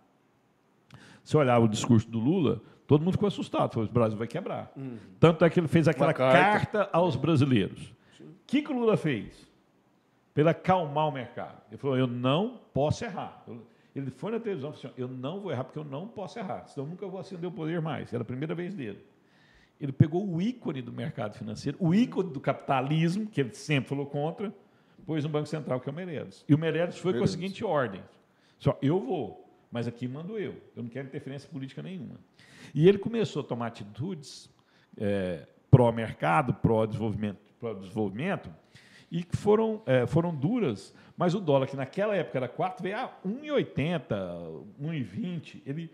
se olhava o discurso do Lula, todo mundo ficou assustado, falou, o Brasil vai quebrar. Tanto é que ele fez aquela carta aos brasileiros. O que o Lula fez? Para ele acalmar o mercado. Ele falou, eu não posso errar. Ele foi na televisão e falou assim, eu não vou errar porque eu não posso errar, senão eu nunca vou acender o poder mais. Era a primeira vez dele. Ele pegou o ícone do mercado financeiro, o ícone do capitalismo, que ele sempre falou contra, pôs no Banco Central, que é o Meirelles. E o Meirelles foi com a seguinte ordem, só, eu vou, mas aqui mando eu não quero interferência política nenhuma. E ele começou a tomar atitudes pró-mercado, pró-desenvolvimento, e que foram duras, mas o dólar, que naquela época era 4, veio a 1,80, 1,20,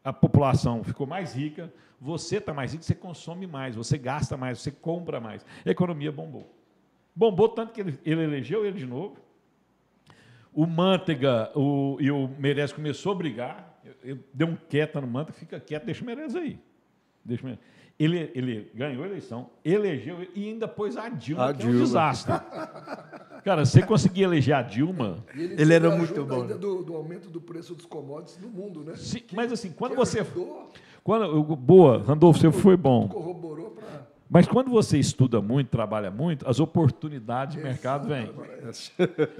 a população ficou mais rica, você está mais rico, você consome mais, você gasta mais, você compra mais. A economia bombou. Bombou tanto que ele elegeu ele de novo. O Manteiga e o Meirelles começou a brigar. Eu dei um quieta no Manteiga, fica quieto, deixa o Meirelles aí. Ele ganhou a eleição, elegeu e ainda pôs a Dilma, que é um desastre. Cara, você conseguir eleger a Dilma... Ele era muito bom. Ainda do aumento do preço dos commodities no mundo, né? Sim, mas assim, quando você... Ajudou, Boa, Randolfo, você foi bom. corroborou para... Mas quando você estuda muito, trabalha muito, as oportunidades de mercado vêm.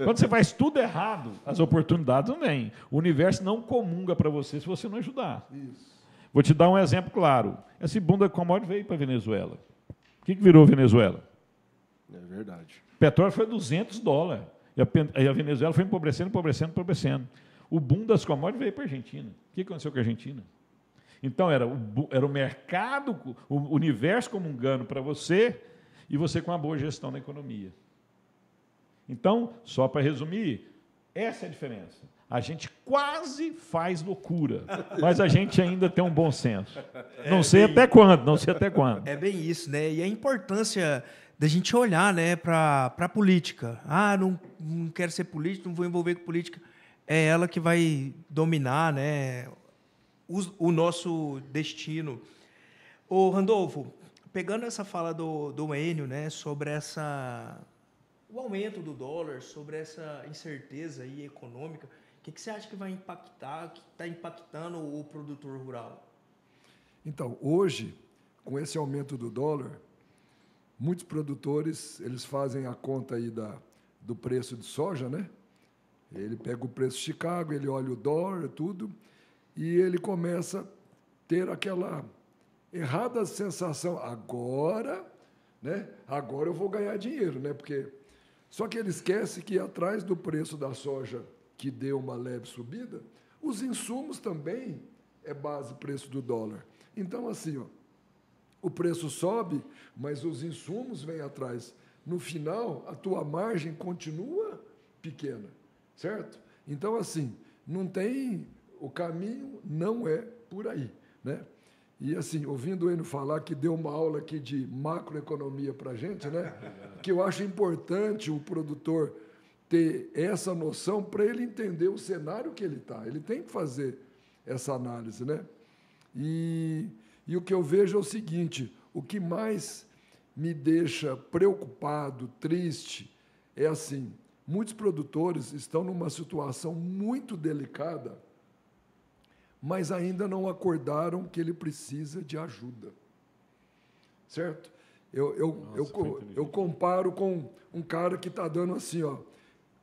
Quando você faz tudo errado, as oportunidades não vêm. O universo não comunga para você se você não ajudar. Isso. Vou te dar um exemplo claro. Esse boom da commodity veio para a Venezuela. O que virou Venezuela? É verdade. O petróleo foi $200. E a Venezuela foi empobrecendo. O boom das commodities veio para a Argentina. O que aconteceu com a Argentina? Então, era o mercado, o universo comungando para você e você com uma boa gestão da economia. Então, só para resumir, essa é a diferença. A gente quase faz loucura, mas a gente ainda tem um bom senso. Não sei até quando. É bem isso, né? E a importância da gente olhar, né, para a política. Não quero ser político, não vou envolver com política. É ela que vai dominar, né, o nosso destino. Ô, Randolfo, pegando essa fala do Enio, né, sobre o aumento do dólar, sobre essa incerteza aí econômica, o que você acha que vai impactar, que está impactando o produtor rural? Então, hoje, com esse aumento do dólar, muitos produtores eles fazem a conta aí do preço de soja, né? Ele pega o preço de Chicago, ele olha o dólar, tudo, e ele começa a ter aquela errada sensação, agora, né? Agora eu vou ganhar dinheiro, né? Só que ele esquece que atrás do preço da soja, que deu uma leve subida, os insumos também é base preço do dólar. Então, assim, ó, o preço sobe, mas os insumos vêm atrás. No final, a tua margem continua pequena, certo? Então, assim, não tem... O caminho não é por aí, né? E, assim, ouvindo o Enio falar que deu uma aula aqui de macroeconomia para a gente, né? Que eu acho importante o produtor ter essa noção para ele entender o cenário que ele está. Ele tem que fazer essa análise, né? E o que eu vejo é o seguinte, o que mais me deixa preocupado, triste, é assim, muitos produtores estão numa situação muito delicada, mas ainda não acordaram que ele precisa de ajuda. Certo? Eu comparo com um cara que está dando assim, ó,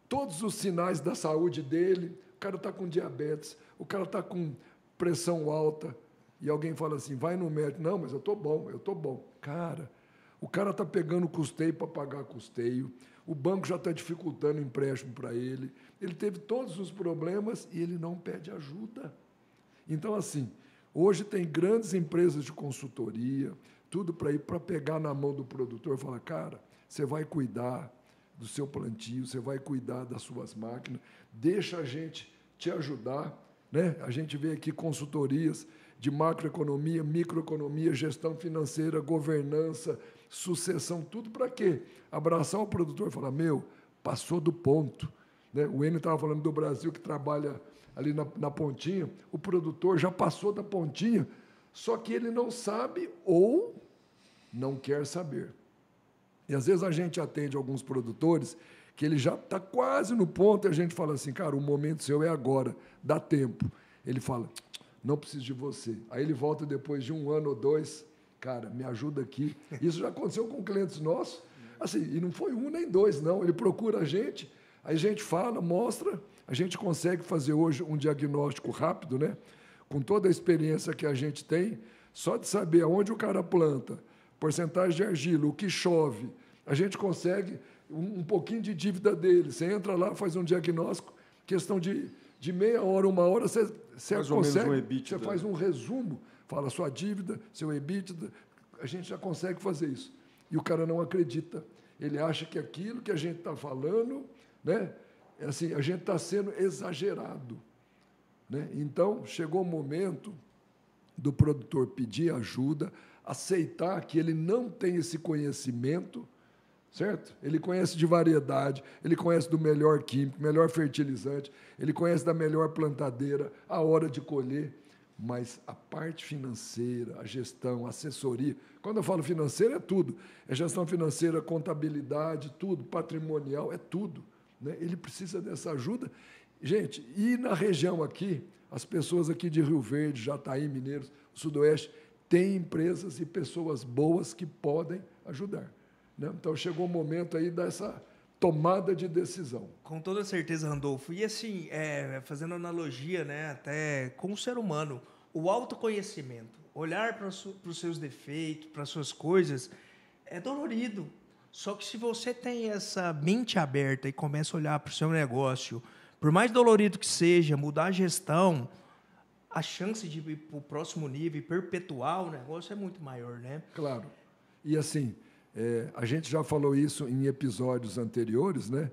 todos os sinais da saúde dele, o cara está com diabetes, o cara está com pressão alta, e alguém fala assim, vai no médico. Não, mas eu estou bom. Cara, o cara está pegando custeio para pagar custeio, o banco já está dificultando o empréstimo para ele teve todos os problemas e ele não pede ajuda. Então, assim, hoje tem grandes empresas de consultoria, tudo para ir para pegar na mão do produtor e falar, cara, você vai cuidar do seu plantio, você vai cuidar das suas máquinas, deixa a gente te ajudar, né? A gente vê aqui consultorias de macroeconomia, microeconomia, gestão financeira, governança, sucessão, tudo para quê? Abraçar o produtor e falar, passou do ponto. Né? O Enio estava falando do Brasil que trabalha ali na pontinha, o produtor já passou da pontinha, só que ele não sabe ou não quer saber. E, às vezes, a gente atende alguns produtores que ele já está quase no ponto e a gente fala assim, cara, o momento seu é agora, dá tempo. Ele fala, não preciso de você. Aí ele volta depois de 1 ano ou 2, cara, me ajuda aqui. Isso já aconteceu com clientes nossos, assim, e não foi 1 nem 2, não. Ele procura a gente, aí a gente fala, mostra, a gente consegue fazer hoje um diagnóstico rápido, né? Com toda a experiência que a gente tem, só de saber aonde o cara planta, porcentagem de argila, o que chove, a gente consegue um pouquinho de dívida dele. Você entra lá, faz um diagnóstico, questão de meia hora, 1 hora, você consegue, você faz um resumo, fala sua dívida, seu EBITDA, a gente já consegue fazer isso. E o cara não acredita. Ele acha que aquilo que a gente está falando, né, é assim, a gente está sendo exagerado. Né? Então, chegou o momento do produtor pedir ajuda, aceitar que ele não tem esse conhecimento, certo? Ele conhece de variedade, ele conhece do melhor químico, melhor fertilizante, ele conhece da melhor plantadeira, a hora de colher, mas a parte financeira, a gestão, a assessoria, quando eu falo financeira é tudo, é gestão financeira, contabilidade, tudo, patrimonial, é tudo. Né? Ele precisa dessa ajuda. Gente, e na região aqui, as pessoas aqui de Rio Verde, Jataí, Mineiros, Sudoeste, têm empresas e pessoas boas que podem ajudar. Né? Então, chegou o momento aí dessa tomada de decisão. Com toda certeza, Randolfo. E assim, fazendo analogia, né, até com o ser humano, o autoconhecimento, olhar para os seus defeitos, para as suas coisas, é dolorido. Só que se você tem essa mente aberta e começa a olhar para o seu negócio, por mais dolorido que seja, mudar a gestão, a chance de ir para o próximo nível e perpetuar o negócio é muito maior, né? Claro. E assim, a gente já falou isso em episódios anteriores, né?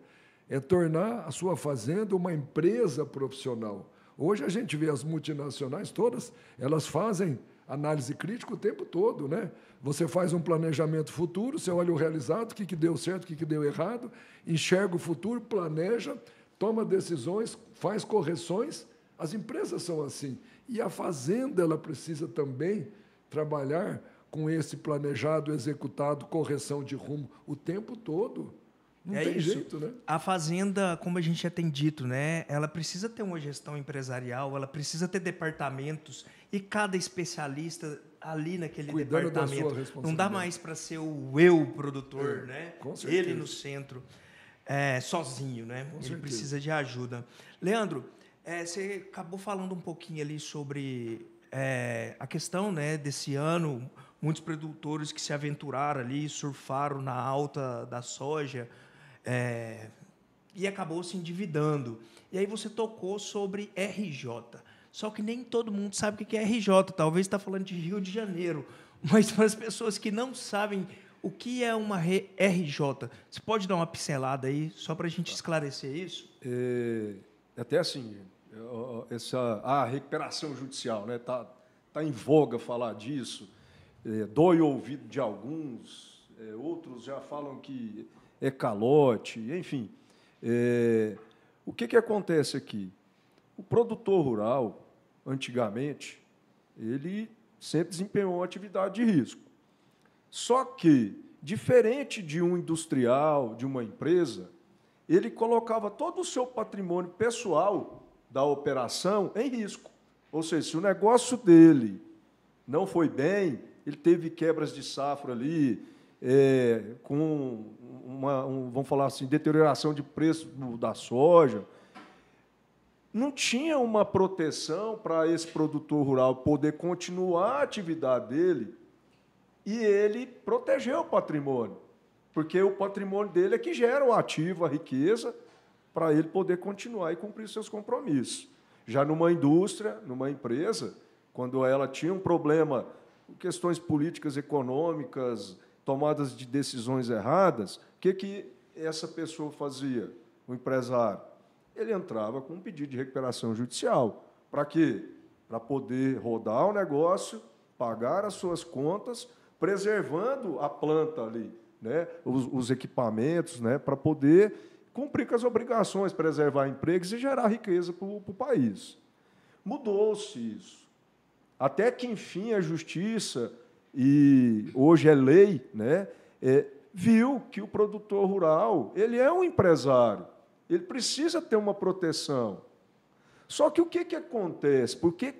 É tornar a sua fazenda uma empresa profissional. Hoje a gente vê as multinacionais todas, elas fazem análise crítica o tempo todo, né? Você faz um planejamento futuro, você olha o realizado, o que deu certo, o que deu errado, enxerga o futuro, planeja, toma decisões, faz correções. As empresas são assim. E a fazenda ela precisa também trabalhar com esse planejado, executado, correção de rumo o tempo todo. Não tem jeito, né? A fazenda, como a gente já tem dito, né, ela precisa ter uma gestão empresarial, ela precisa ter departamentos e cada especialista ali naquele Cuidando da sua departamento. Não responsabilidade. dá mais para ser o eu produtor, né? com certeza. Ele no centro, sozinho, né? Com Ele certeza. precisa de ajuda. Leandro, você acabou falando um pouquinho ali sobre a questão, né, desse ano, muitos produtores que se aventuraram ali, surfaram na alta da soja, e acabou se endividando. E aí você tocou sobre RJ. Só que nem todo mundo sabe o que é RJ. Talvez está falando de Rio de Janeiro. Mas para as pessoas que não sabem o que é uma RJ, você pode dar uma pincelada aí, só para a gente esclarecer isso? Até assim, a recuperação judicial, né? Tá em voga falar disso. Dói o ouvido de alguns, outros já falam que é calote, enfim. O que acontece aqui? O produtor rural, antigamente, ele sempre desempenhou uma atividade de risco. Só que, diferente de um industrial, de uma empresa, ele colocava todo o seu patrimônio pessoal da operação em risco. Ou seja, se o negócio dele não foi bem, ele teve quebras de safra ali, com vamos falar assim, deterioração de preço da soja, não tinha uma proteção para esse produtor rural poder continuar a atividade dele e ele proteger o patrimônio, porque o patrimônio dele é que gera o ativo, a riqueza, para ele poder continuar e cumprir seus compromissos. Já numa indústria, numa empresa, quando ela tinha um problema, questões políticas, econômicas, tomadas de decisões erradas, o que essa pessoa fazia, o empresário? Ele entrava com um pedido de recuperação judicial. Para quê? Para poder rodar o negócio, pagar as suas contas, preservando a planta ali, né? Os equipamentos, né? Para poder cumprir com as obrigações, preservar empregos e gerar riqueza para o país. Mudou-se isso. Até que, enfim, a justiça, e hoje é lei, né? Viu que o produtor rural ele é um empresário. Ele precisa ter uma proteção. Só que o que acontece? Por que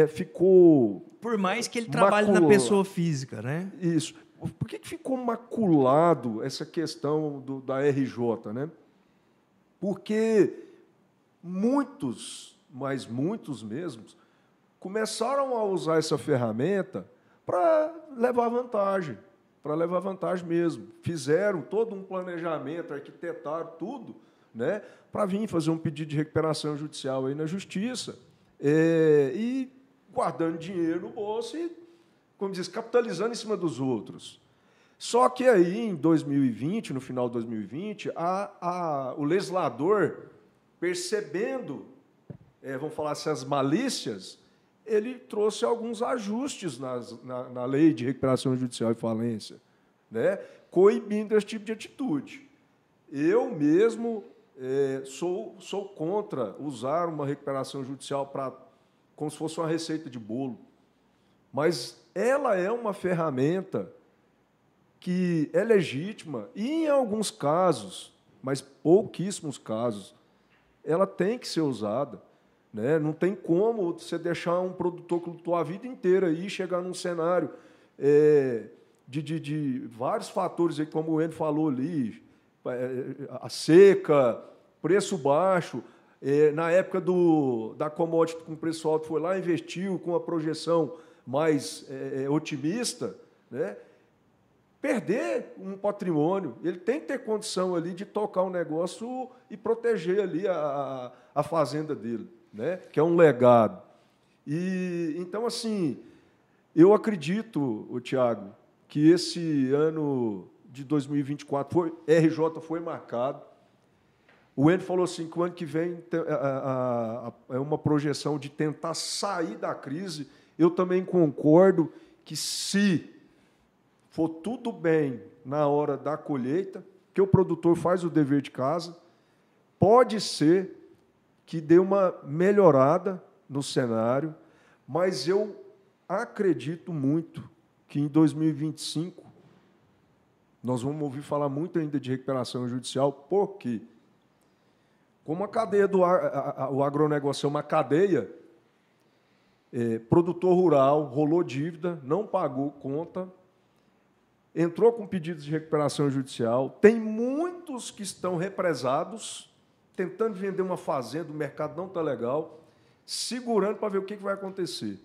ficou... Por mais que ele trabalhe na pessoa física, né? Isso. Por que ficou maculado essa questão da RJ, né? Porque muitos, mas muitos mesmos, começaram a usar essa ferramenta para levar vantagem. Para levar vantagem mesmo. Fizeram todo um planejamento, arquitetaram tudo, né, para vir fazer um pedido de recuperação judicial aí na justiça, e guardando dinheiro no bolso e, como diz, capitalizando em cima dos outros. Só que aí, em 2020, no final de 2020, o legislador, percebendo, vamos falar assim, as malícias, ele trouxe alguns ajustes na lei de recuperação judicial e falência, né, coibindo esse tipo de atitude. Eu mesmo sou contra usar uma recuperação judicial como se fosse uma receita de bolo, mas ela é uma ferramenta que é legítima e, em alguns casos, mas pouquíssimos casos, ela tem que ser usada. Né? Não tem como você deixar um produtor que lutou a vida inteira e chegar num cenário de vários fatores, aí, como o Enio falou ali, a seca, preço baixo. Na época da commodity com preço alto, foi lá, investiu com a projeção mais otimista, né? Perder um patrimônio, ele tem que ter condição ali de tocar um negócio e proteger ali a fazenda dele, né? Que é um legado. E então, assim, eu acredito, Tiago, que esse ano de 2024 RJ foi marcado. O Enio falou assim que o ano que vem é uma projeção de tentar sair da crise. Eu também concordo que, se for tudo bem na hora da colheita, que o produtor faz o dever de casa, pode ser que dê uma melhorada no cenário, mas eu acredito muito que em 2025 nós vamos ouvir falar muito ainda de recuperação judicial, porque, como a cadeia o agronegócio é uma cadeia, Produtor rural, rolou dívida, não pagou conta, entrou com pedidos de recuperação judicial. Tem muitos que estão represados, tentando vender uma fazenda, o mercado não está legal, segurando para ver o que vai acontecer.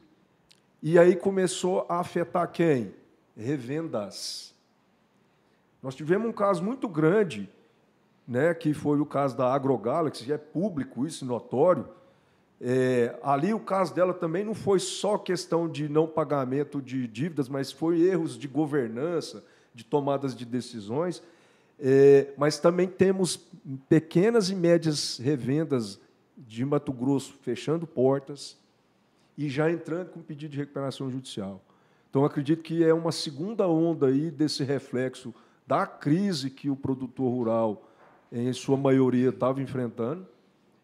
E aí começou a afetar quem? Revendas. Nós tivemos um caso muito grande, né, que foi o caso da AgroGalaxy, é público isso, notório. Ali o caso dela também não foi só questão de não pagamento de dívidas, mas foi erros de governança, de tomadas de decisões. Mas também temos pequenas e médias revendas de Mato Grosso fechando portas e já entrando com pedido de recuperação judicial. Então, acredito que é uma segunda onda aí desse reflexo da crise que o produtor rural, em sua maioria, estava enfrentando,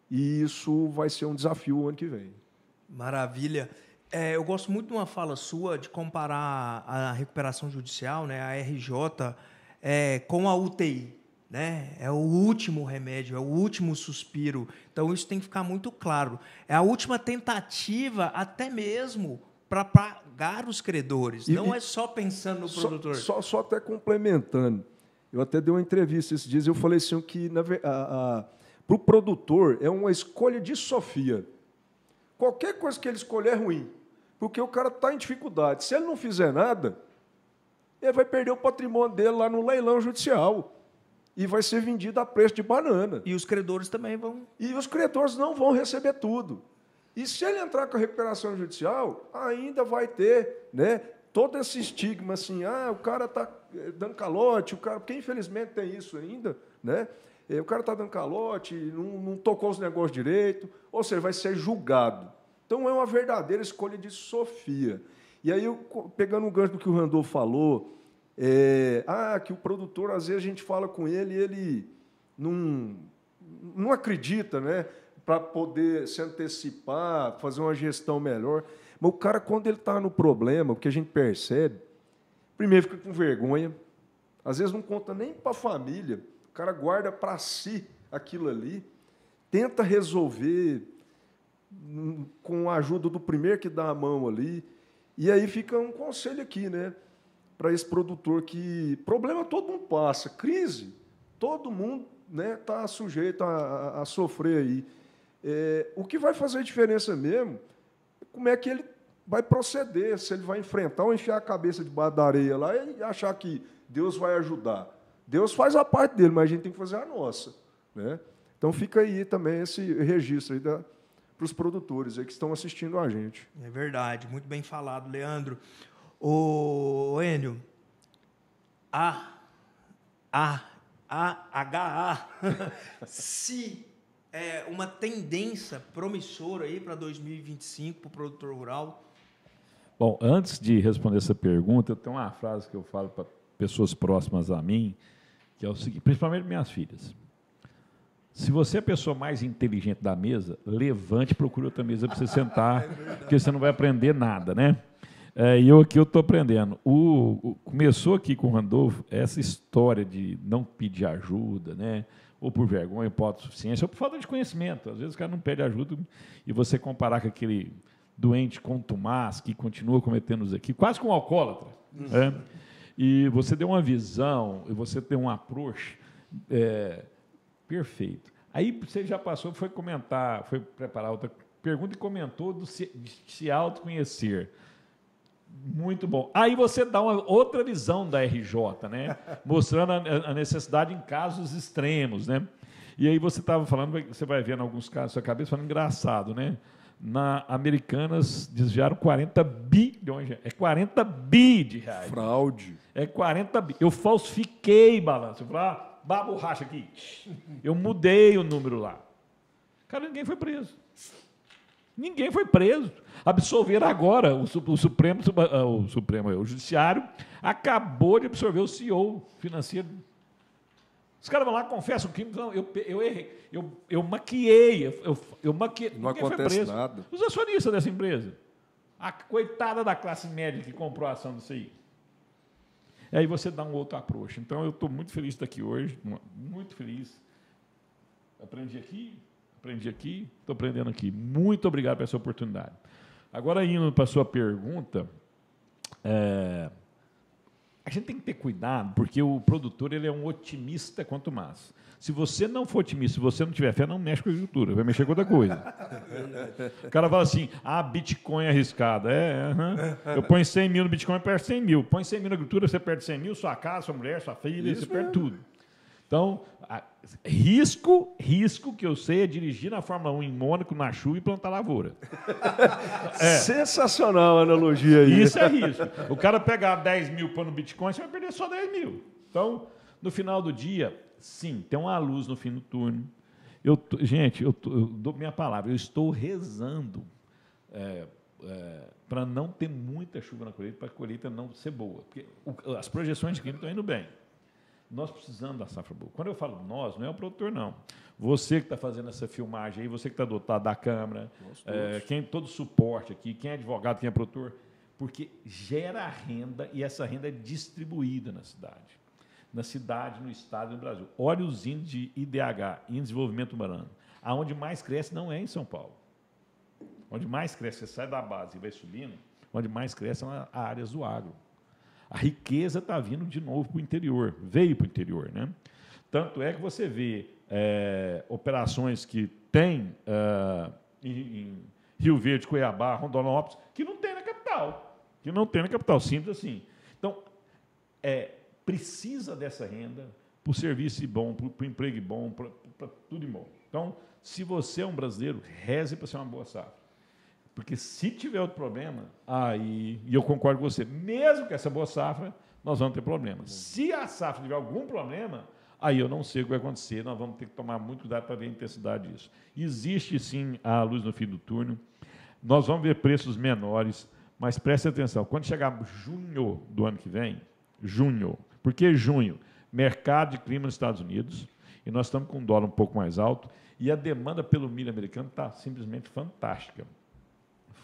e isso vai ser um desafio o ano que vem. Maravilha. Eu gosto muito de uma fala sua de comparar a recuperação judicial, né, a RJ, com a UTI. Né? É o último remédio, é o último suspiro. Então, isso tem que ficar muito claro. É a última tentativa, até mesmo, para pagar os credores. Não é só pensando no produtor. Só até complementando. Eu até dei uma entrevista esses dias, eu falei assim que para o produtor é uma escolha de Sofia. Qualquer coisa que ele escolher é ruim, porque o cara está em dificuldade. Se ele não fizer nada, ele vai perder o patrimônio dele lá no leilão judicial. E vai ser vendido a preço de banana. E os credores também vão... E os credores não vão receber tudo. E se ele entrar com a recuperação judicial, ainda vai ter, né, todo esse estigma assim, o cara está dando calote, porque infelizmente tem isso ainda, né? O cara está dando calote, não tocou os negócios direito, ou seja, vai ser julgado. Então, é uma verdadeira escolha de Sofia. E aí, pegando um gancho do que o Randolfo falou, que o produtor, às vezes, a gente fala com ele e ele não acredita, né, para poder se antecipar, fazer uma gestão melhor. Mas o cara, quando ele está no problema, o que a gente percebe, primeiro fica com vergonha, às vezes não conta nem para a família, o cara guarda para si aquilo ali, tenta resolver com a ajuda do primeiro que dá a mão ali, e aí fica um conselho aqui, né, para esse produtor que problema todo mundo passa, crise, todo mundo está sujeito a sofrer aí. O que vai fazer diferença mesmo é como é que ele vai proceder, se ele vai enfrentar ou enfiar a cabeça debaixo da areia lá e achar que Deus vai ajudar. Deus faz a parte dele, mas a gente tem que fazer a nossa. Né? Então, fica aí também esse registro para os produtores aí que estão assistindo a gente. É verdade, muito bem falado, Leandro. Ô, Enio, se é uma tendência promissora aí para 2025 para o produtor rural? Bom, antes de responder essa pergunta, eu tenho uma frase que eu falo para pessoas próximas a mim, que é o seguinte, principalmente minhas filhas. Se você é a pessoa mais inteligente da mesa, levante e procure outra mesa para você sentar, porque você não vai aprender nada, né? E eu estou aprendendo. Começou aqui com o Randolfo essa história de não pedir ajuda, né? Ou por vergonha, por autossuficiência, ou por falta de conhecimento. Às vezes o cara não pede ajuda e você comparar com aquele doente contumaz que continua cometendo os aqui, quase com um alcoólatra. Né? E você deu uma visão, e você tem um approach perfeito. Aí você já passou, foi comentar, foi preparar outra pergunta e comentou de se autoconhecer. Muito bom. Aí você dá uma outra visão da RJ, né? Mostrando a necessidade em casos extremos, né? E aí você estava falando, você vai vendo alguns casos na sua cabeça, falando engraçado, né? Na Americanas desviaram 40 bilhões de reais. É 40 bi de reais. Fraude. É 40 bi. Eu falsifiquei balanço. Eu falei, dá a borracha aqui. Eu mudei o número lá. Cara, ninguém foi preso. Ninguém foi preso. Absolveram agora, o Judiciário acabou de absolver o CEO financeiro. Os caras vão lá, confessam o crime. Não, eu errei. Eu maquiei. Eu maquiei. Não acontece nada. Os acionistas dessa empresa. A coitada da classe média que comprou a ação disso aí. Aí você dá um outro approach. Então, eu estou muito feliz de estar aqui hoje. Muito feliz. Aprendi aqui, estou aprendendo aqui. Muito obrigado por essa oportunidade. Agora, indo para a sua pergunta, a gente tem que ter cuidado, porque o produtor ele é um otimista quanto mais. Se você não for otimista, se você não tiver fé, não mexe com a agricultura, vai mexer com outra coisa. O cara fala assim, Bitcoin é arriscado. Eu ponho 100 mil no Bitcoin e perco 100 mil. Põe 100 mil na agricultura, você perde 100 mil, sua casa, sua mulher, sua filha, você perde tudo. Então, risco que eu sei é dirigir na Fórmula 1 em Mônaco, na chuva e plantar lavoura. Sensacional a analogia aí. Isso é risco. O cara pegar 10 mil para no Bitcoin, você vai perder só 10 mil. Então, no final do dia, sim, tem uma luz no fim do túnel. Gente, eu dou minha palavra, eu estou rezando para não ter muita chuva na colheita, para a colheita não ser boa. Porque as projeções de clima estão indo bem. Nós precisamos da safra boa. Quando eu falo nós, não é o produtor, não. Você que está fazendo essa filmagem aí, você que está dotado da câmera, todo o suporte aqui, quem é advogado, quem é produtor, porque gera renda e essa renda é distribuída na cidade, no estado e no Brasil. Olha os índices de IDH, Índice de Desenvolvimento Humano. Aonde mais cresce não é em São Paulo. Onde mais cresce, você sai da base e vai subindo, onde mais cresce são as áreas do agro. A riqueza está vindo de novo para o interior, veio para o interior, né? Tanto é que você vê operações que tem em Rio Verde, Cuiabá, Rondonópolis, que não tem na capital. Simples assim. Então, precisa dessa renda para o serviço bom, para o emprego bom, para tudo bom. Então, se você é um brasileiro, reze para ser uma boa safra. Porque se tiver outro problema, e eu concordo com você, mesmo com essa boa safra, nós vamos ter problema. Se a safra tiver algum problema, aí eu não sei o que vai acontecer, nós vamos ter que tomar muito cuidado para ver a intensidade disso. Existe, sim, a luz no fim do túnel, nós vamos ver preços menores, mas preste atenção, quando chegar junho do ano que vem, por que junho? Mercado de clima nos Estados Unidos, e nós estamos com um dólar um pouco mais alto, e a demanda pelo milho americano está simplesmente fantástica.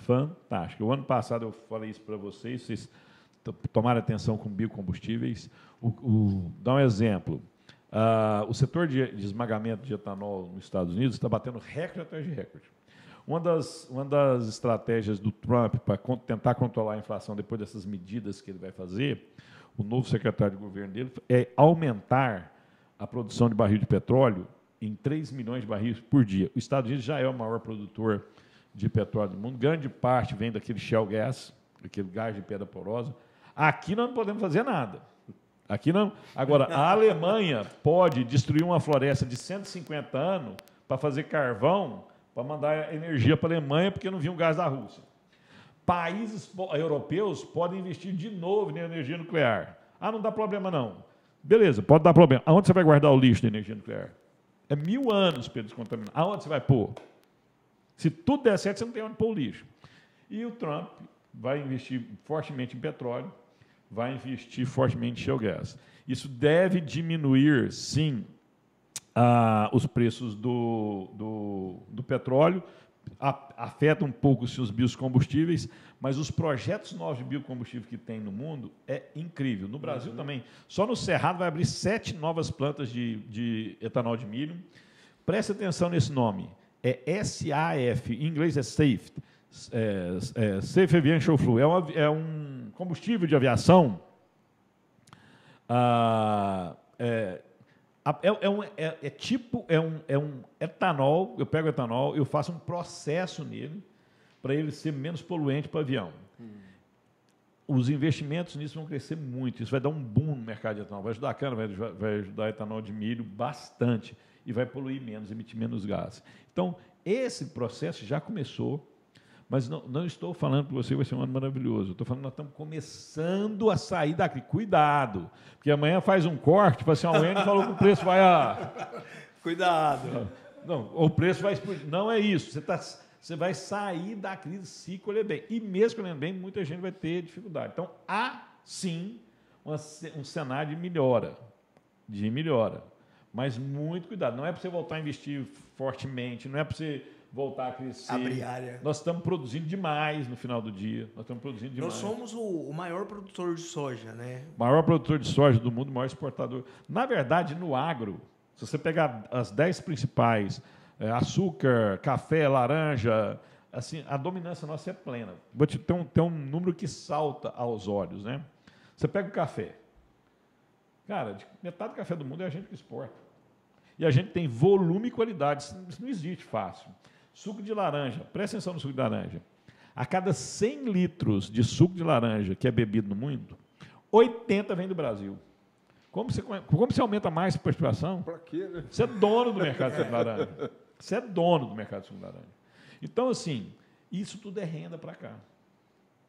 Fantástica. O ano passado eu falei isso para vocês tomaram atenção com biocombustíveis. Dá um exemplo. O setor de esmagamento de etanol nos Estados Unidos está batendo recorde atrás de recorde. Uma das estratégias do Trump para tentar controlar a inflação depois dessas medidas que ele vai fazer, o novo secretário de governo dele, é aumentar a produção de barril de petróleo em 3 milhões de barris por dia. Os Estados Unidos já é o maior produtor de petróleo do mundo, grande parte vem daquele shale gas, aquele gás de pedra porosa. Aqui nós não podemos fazer nada. Aqui não. Agora, a Alemanha pode destruir uma floresta de 150 anos para fazer carvão, para mandar energia para a Alemanha, porque não vinha o gás da Rússia. Países europeus podem investir de novo na energia nuclear. Não dá problema, não. Beleza, pode dar problema. Aonde você vai guardar o lixo da energia nuclear? É 1000 anos para descontaminar. Aonde você vai pôr? Se tudo der certo, você não tem onde pôr o lixo. E o Trump vai investir fortemente em petróleo, vai investir fortemente em shale gas. Isso deve diminuir, sim, os preços do petróleo, afeta um pouco os biocombustíveis, mas os projetos novos de biocombustível que tem no mundo é incrível. No Brasil também. Só no Cerrado vai abrir 7 novas plantas de etanol de milho. Preste atenção nesse nome. É SAF, em inglês é SAFE, Safe Aviation Fuel. É um combustível de aviação. É um etanol. Eu pego o etanol, eu faço um processo nele para ele ser menos poluente para o avião. Os investimentos nisso vão crescer muito. Isso vai dar um boom no mercado de etanol. Vai ajudar a cana, vai ajudar a etanol de milho bastante. E vai poluir menos, emitir menos gases. Então, esse processo já começou, mas não estou falando para você que vai ser um ano maravilhoso. Estou falando que nós estamos começando a sair da crise. Cuidado, porque amanhã faz um corte, fala assim, o Enio falou que o preço vai Cuidado. Não, o preço vai explodir. Não é isso. Você vai sair da crise se colher bem. E mesmo colhendo bem, muita gente vai ter dificuldade. Então, há, sim, um cenário de melhora. Mas muito cuidado. Não é para você voltar a investir fortemente, não é para você voltar a crescer. Abrir área. Nós estamos produzindo demais no final do dia. Nós somos o maior produtor de soja, né? Maior produtor de soja do mundo, maior exportador. Na verdade, no agro, se você pegar as 10 principais, açúcar, café, laranja, assim, a dominância nossa é plena. Vou te ter um número que salta aos olhos, né? Você pega o café. Cara, metade do café do mundo é a gente que exporta. E a gente tem volume e qualidade. Isso não existe fácil. Suco de laranja. Presta atenção no suco de laranja. A cada 100 litros de suco de laranja que é bebido no mundo, 80 vem do Brasil. Como você aumenta mais a participação? Para quê, né? Você é dono do mercado de suco de laranja. Você é dono do mercado de suco de laranja. Então, assim, isso tudo é renda para cá.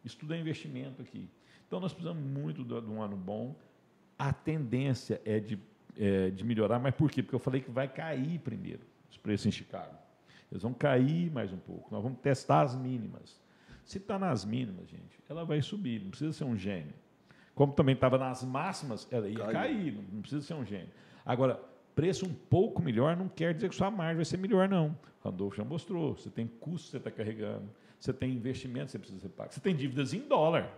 Isso tudo é investimento aqui. Então, nós precisamos muito de um ano bom. A tendência é de melhorar, mas por quê? Porque eu falei que vai cair primeiro os preços em Chicago. Eles vão cair mais um pouco. Nós vamos testar as mínimas. Se está nas mínimas, gente, ela vai subir. Não precisa ser um gênio. Como também estava nas máximas, ela ia cair. Não precisa ser um gênio. Agora, preço um pouco melhor não quer dizer que sua margem vai ser melhor, não. Randolph já mostrou. Você tem custo que você está carregando. Você tem investimento que você precisa ser pago. Você tem dívidas em dólar.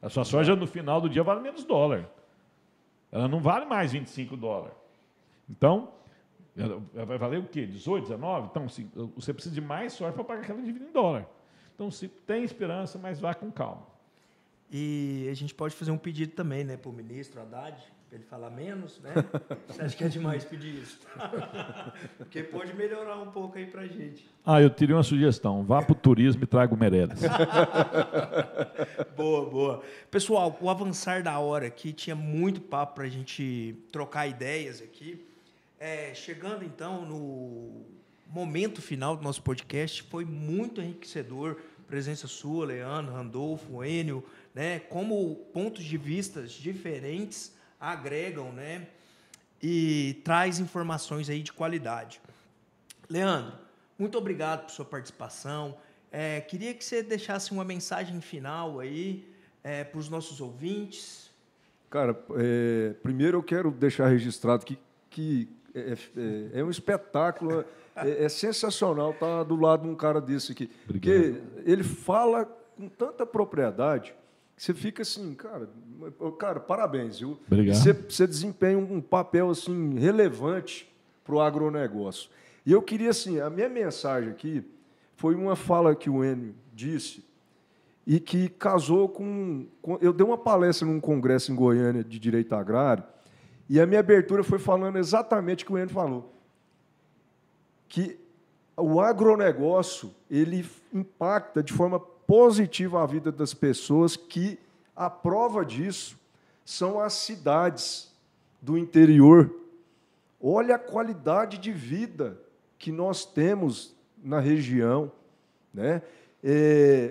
A sua soja, no final do dia, vale menos dólar. Ela não vale mais 25 dólares. Então, ela vai valer o quê? 18, 19? Então, assim, você precisa de mais soja para pagar aquela dívida em dólar. Então, se tem esperança, mas vá com calma. E a gente pode fazer um pedido também, né, para o ministro Haddad, para ele falar menos, né? Você acha que é demais pedir isso? Porque pode melhorar um pouco aí para a gente. Eu teria uma sugestão. Vá para o turismo e traga o Meirelles. Boa, boa. Pessoal, o avançar da hora aqui, tinha muito papo para a gente trocar ideias aqui. Chegando, então, no momento final do nosso podcast, foi muito enriquecedor. Presença sua, Leandro, Randolfo, Enio, né? Como pontos de vista diferentes agregam, né? E traz informações aí de qualidade. Leandro, muito obrigado por sua participação. Queria que você deixasse uma mensagem final aí para os nossos ouvintes. Cara, primeiro eu quero deixar registrado que é um espetáculo, é sensacional estar do lado de um cara desse aqui. Obrigado. Porque ele fala com tanta propriedade que você fica assim, cara, parabéns, viu? Obrigado. Você desempenha um papel assim relevante para o agronegócio. E eu queria, assim, a minha mensagem aqui foi uma fala que o Enio disse e que casou com... Eu dei uma palestra num congresso em Goiânia de direito agrário e a minha abertura foi falando exatamente o que o Enio falou. Que o agronegócio ele impacta de forma positiva a vida das pessoas, que a prova disso são as cidades do interior. Olha a qualidade de vida que nós temos na região, né?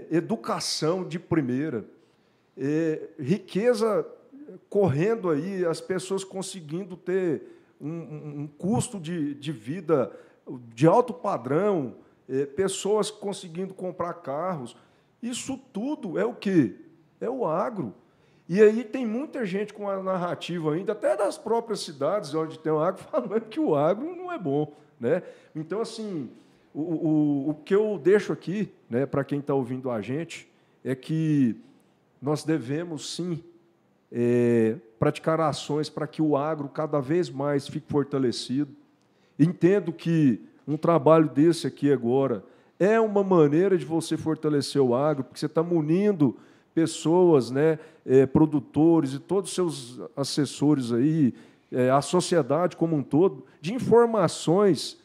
Educação de primeira, riqueza correndo aí, as pessoas conseguindo ter um custo de vida de alto padrão, pessoas conseguindo comprar carros. Isso tudo é o quê? É o agro. E aí tem muita gente com a narrativa ainda, até das próprias cidades onde tem o agro, falando que o agro não é bom, né? Então, assim, o que eu deixo aqui, né, para quem está ouvindo a gente, é que nós devemos, sim, praticar ações para que o agro cada vez mais fique fortalecido. Entendo que um trabalho desse aqui agora é uma maneira de você fortalecer o agro, porque você está munindo pessoas, né, produtores e todos os seus assessores aí, a sociedade como um todo, de informações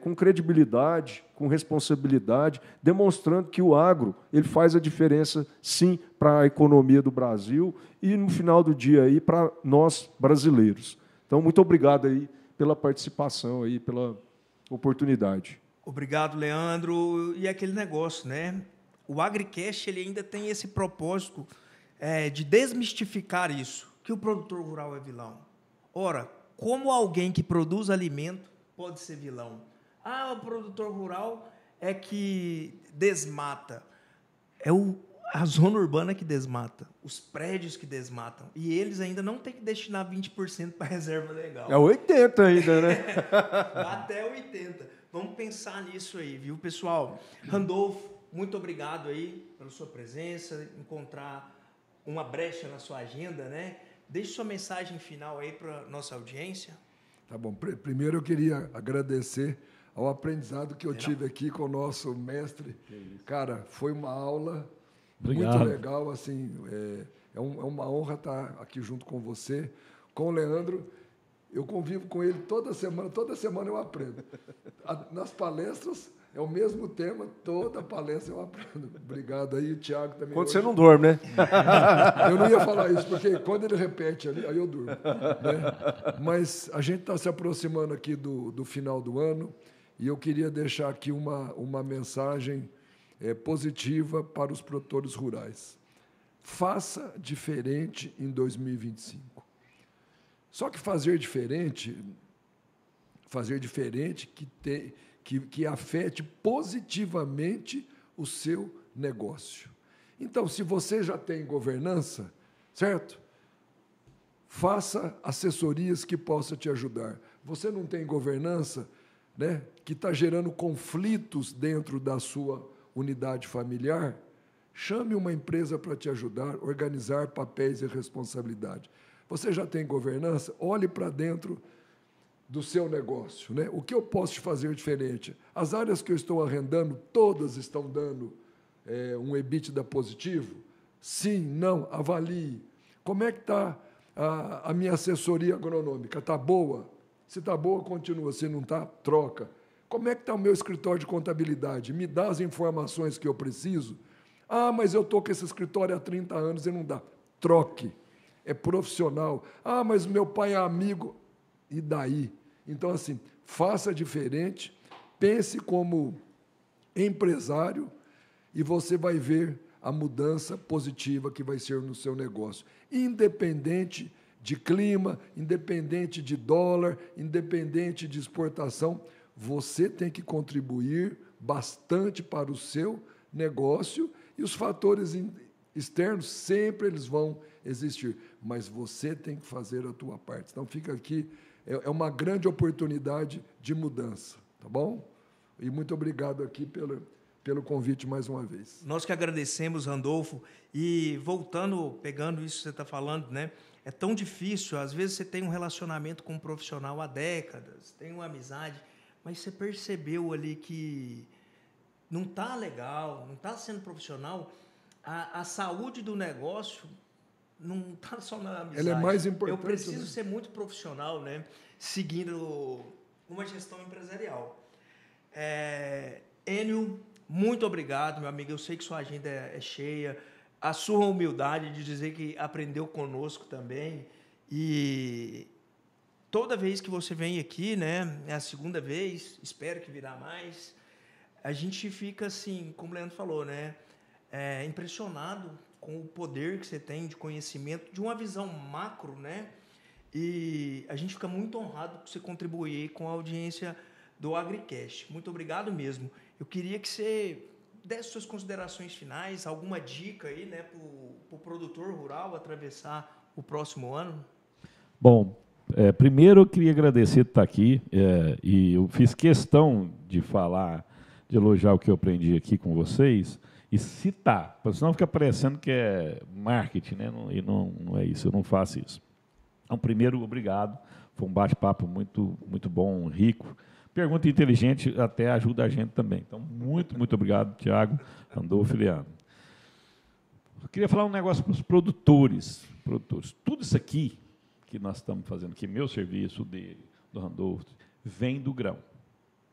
com credibilidade, com responsabilidade, demonstrando que o agro ele faz a diferença, sim, para a economia do Brasil e, no final do dia, aí, para nós brasileiros. Então, muito obrigado aí pela participação, aí, pela oportunidade. Obrigado, Leandro. E aquele negócio, né? O AgriCast ele ainda tem esse propósito de desmistificar isso, que o produtor rural é vilão. Ora, como alguém que produz alimento pode ser vilão? O produtor rural é que desmata. A zona urbana que desmata, os prédios que desmatam. E eles ainda não têm que destinar 20% para reserva legal. É 80% ainda, né? Até 80%. Vamos pensar nisso aí, viu, pessoal? Randolfo, muito obrigado aí pela sua presença, encontrar uma brecha na sua agenda, né? Deixe sua mensagem final aí para nossa audiência. Tá bom. Primeiro eu queria agradecer ao aprendizado que eu tive aqui com o nosso mestre. Cara, foi uma aula muito legal, assim, é uma honra estar aqui junto com você, com o Leandro. Eu convivo com ele toda semana eu aprendo. Nas palestras é o mesmo tema, toda palestra eu aprendo. Obrigado aí, o Thiago também. Quando você não dorme, né? Eu não ia falar isso, porque quando ele repete ali, aí eu durmo. Né? Mas a gente está se aproximando aqui do final do ano e eu queria deixar aqui uma mensagem positiva para os produtores rurais. Faça diferente em 2025. Só que fazer diferente que afete positivamente o seu negócio. Então, se você já tem governança, certo? Faça assessorias que possam te ajudar. Você não tem governança, né, que está gerando conflitos dentro da sua unidade familiar? Chame uma empresa para te ajudar, organizar papéis e responsabilidade. Você já tem governança? Olhe para dentro do seu negócio, né? O que eu posso te fazer diferente? As áreas que eu estou arrendando, todas estão dando um EBITDA positivo? Sim, não, avalie. Como é que está a minha assessoria agronômica? Está boa? Se está boa, continua. Se não está, troca. Como é que está o meu escritório de contabilidade? Me dá as informações que eu preciso? Ah, mas eu estou com esse escritório há 30 anos e não dá. Troque. É profissional. Ah, mas meu pai é amigo. E daí? Então, assim, faça diferente, pense como empresário e você vai ver a mudança positiva que vai ser no seu negócio. Independente de clima, independente de dólar, independente de exportação, você tem que contribuir bastante para o seu negócio e os fatores externos sempre eles vão existir, mas você tem que fazer a tua parte. Então, fica aqui, é uma grande oportunidade de mudança, tá bom? E muito obrigado aqui pelo convite mais uma vez. Nós que agradecemos, Randolfo, e voltando, pegando isso que você está falando, né? É tão difícil, às vezes você tem um relacionamento com um profissional há décadas, tem uma amizade, mas você percebeu ali que não está legal, não está sendo profissional, a saúde do negócio não está só na amizade. Ela é mais importante. Eu preciso ser muito profissional, né? Seguindo uma gestão empresarial. Enio, muito obrigado, meu amigo. Eu sei que sua agenda é cheia. A sua humildade de dizer que aprendeu conosco também. E toda vez que você vem aqui, né? É a segunda vez, espero que virá mais. A gente fica assim, como o Leandro falou, né? Impressionado com o poder que você tem de conhecimento, de uma visão macro, né? E a gente fica muito honrado por você contribuir com a audiência do AgriCast. Muito obrigado mesmo. Eu queria que você desse suas considerações finais, alguma dica aí, né, para o produtor rural atravessar o próximo ano. Bom, primeiro eu queria agradecer de estar aqui, e eu fiz questão de falar, de elogiar o que eu aprendi aqui com vocês, e citar, para senão fica parecendo que é marketing, né? E não é isso, eu não faço isso. Então, primeiro, obrigado, foi um bate-papo muito, muito bom, rico. Pergunta inteligente até ajuda a gente também. Então, muito, muito obrigado, Thiago, Randolfo e Leandro. Eu queria falar um negócio para os produtores. Tudo isso aqui que nós estamos fazendo aqui, meu serviço, dele, do Randolfo, vem do grão.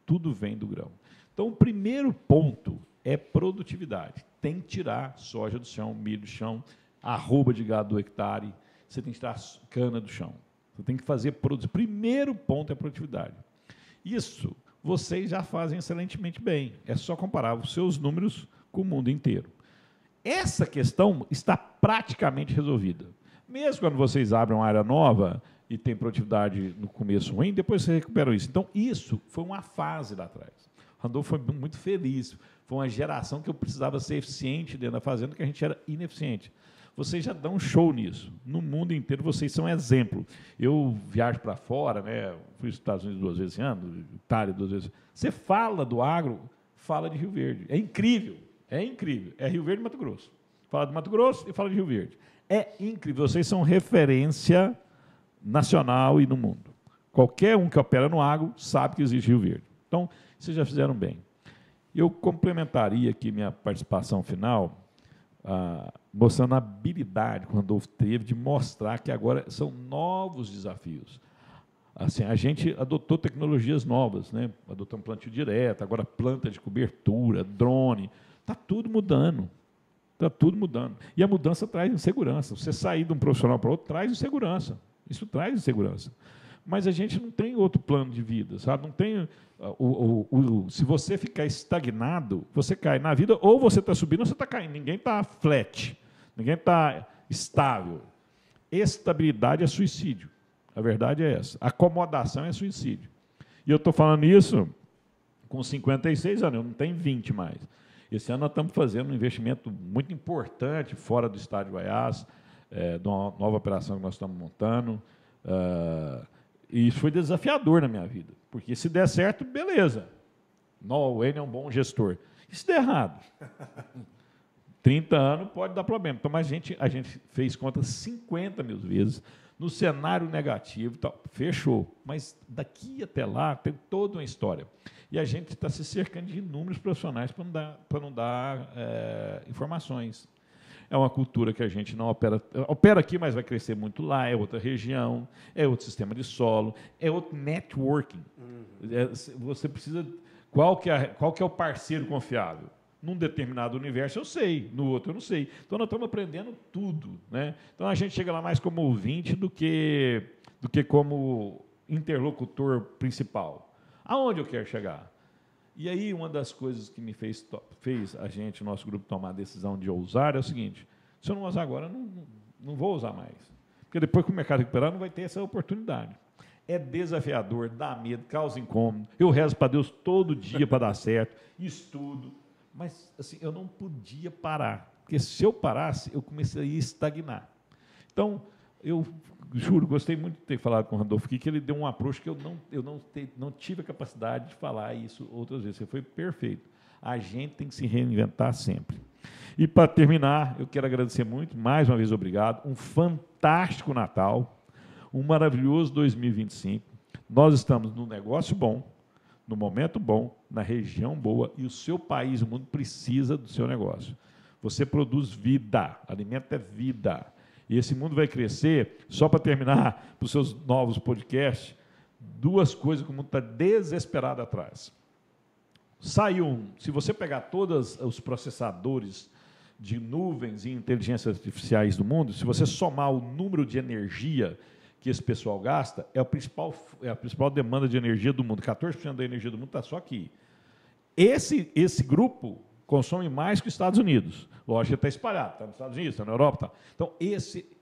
Tudo vem do grão. Então, o primeiro ponto é produtividade. Tem que tirar soja do chão, milho do chão, arroba de gado do hectare, você tem que tirar cana do chão. Você tem que fazer produção. Primeiro ponto é produtividade. Isso vocês já fazem excelentemente bem. É só comparar os seus números com o mundo inteiro. Essa questão está praticamente resolvida. Mesmo quando vocês abrem uma área nova e tem produtividade no começo ruim, depois vocês recuperam isso. Então, isso foi uma fase lá atrás. Randolfo foi muito feliz. Foi uma geração que eu precisava ser eficiente dentro da fazenda, que a gente era ineficiente. Vocês já dão um show nisso. No mundo inteiro, vocês são exemplo. Eu viajo para fora, né? Fui aos Estados Unidos 2 vezes esse ano, Itália 2 vezes. Você fala do agro, fala de Rio Verde. É incrível, é incrível. É Rio Verde e Mato Grosso. Fala de Mato Grosso e fala de Rio Verde. É incrível. Vocês são referência nacional e no mundo. Qualquer um que opera no agro sabe que existe Rio Verde. Então, vocês já fizeram bem. Eu complementaria aqui minha participação final, mostrando a habilidade que o Randolfo teve de mostrar que agora são novos desafios. Assim, a gente adotou tecnologias novas, né? Adotamos plantio direto, agora planta de cobertura, drone. Está tudo mudando. Está tudo mudando. E a mudança traz insegurança. Você sair de um profissional para outro traz insegurança. Isso traz insegurança. Mas a gente não tem outro plano de vida, sabe? Não tem se você ficar estagnado, você cai na vida, ou você está subindo ou você está caindo. Ninguém está flat, ninguém está estável. Estabilidade é suicídio. A verdade é essa. Acomodação é suicídio. E eu estou falando isso com 56 anos, eu não tenho 20 mais. Esse ano nós estamos fazendo um investimento muito importante fora do estado de Goiás, de uma nova operação que nós estamos montando. E isso foi desafiador na minha vida, porque se der certo, beleza. O Enio é um bom gestor. E se der errado? 30 anos pode dar problema. Então, mas a gente fez conta 50 mil vezes, no cenário negativo, tal, fechou. Mas daqui até lá tem toda uma história. E a gente está se cercando de inúmeros profissionais para não dar informações. É uma cultura que a gente não opera aqui, mas vai crescer muito lá, é outra região, é outro sistema de solo, é outro networking. Você precisa... Qual que é o parceiro confiável? Num determinado universo eu sei, no outro eu não sei. Então nós estamos aprendendo tudo, né? Então a gente chega lá mais como ouvinte do que como interlocutor principal. Aonde eu quero chegar? E aí, uma das coisas que me fez a gente, o nosso grupo, tomar a decisão de ousar é o seguinte: se eu não usar agora, não vou usar mais. Porque depois que o mercado recuperar, não vai ter essa oportunidade. É desafiador, dá medo, causa incômodo. Eu rezo para Deus todo dia para dar certo, estudo. Mas assim, eu não podia parar. Porque se eu parasse, eu começaria a estagnar. Então, eu juro, gostei muito de ter falado com o Randolfo aqui, que ele deu um approach que eu não tive a capacidade de falar isso outras vezes. Você foi perfeito. A gente tem que se reinventar sempre. E, para terminar, eu quero agradecer muito, mais uma vez, obrigado. Um fantástico Natal, um maravilhoso 2025. Nós estamos num negócio bom, no momento bom, na região boa, e o seu país, o mundo, precisa do seu negócio. Você produz vida, alimento é vida. E esse mundo vai crescer, só para terminar, para os seus novos podcasts, duas coisas que o mundo está desesperado atrás. Se você pegar todos os processadores de nuvens e inteligências artificiais do mundo, se você somar o número de energia que esse pessoal gasta, é a principal demanda de energia do mundo. 14% da energia do mundo está só aqui. Esse grupo consome mais que os Estados Unidos. Lógico que está espalhado, está nos Estados Unidos, está na Europa. Tá. Então, e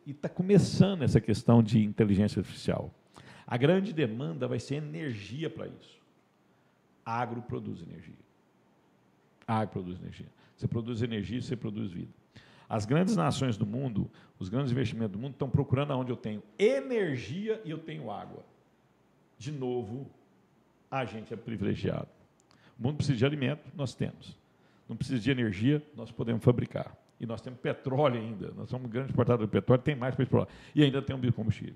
está começando essa questão de inteligência artificial. A grande demanda vai ser energia para isso. Agro produz energia. Agro produz energia. Você produz energia, você produz vida. As grandes nações do mundo, os grandes investimentos do mundo, estão procurando onde eu tenho energia e eu tenho água. De novo, a gente é privilegiado. O mundo precisa de alimento, nós temos. Não precisa de energia, nós podemos fabricar. E nós temos petróleo ainda. Nós somos um grande exportador de petróleo, tem mais para explorar. E ainda tem um biocombustível.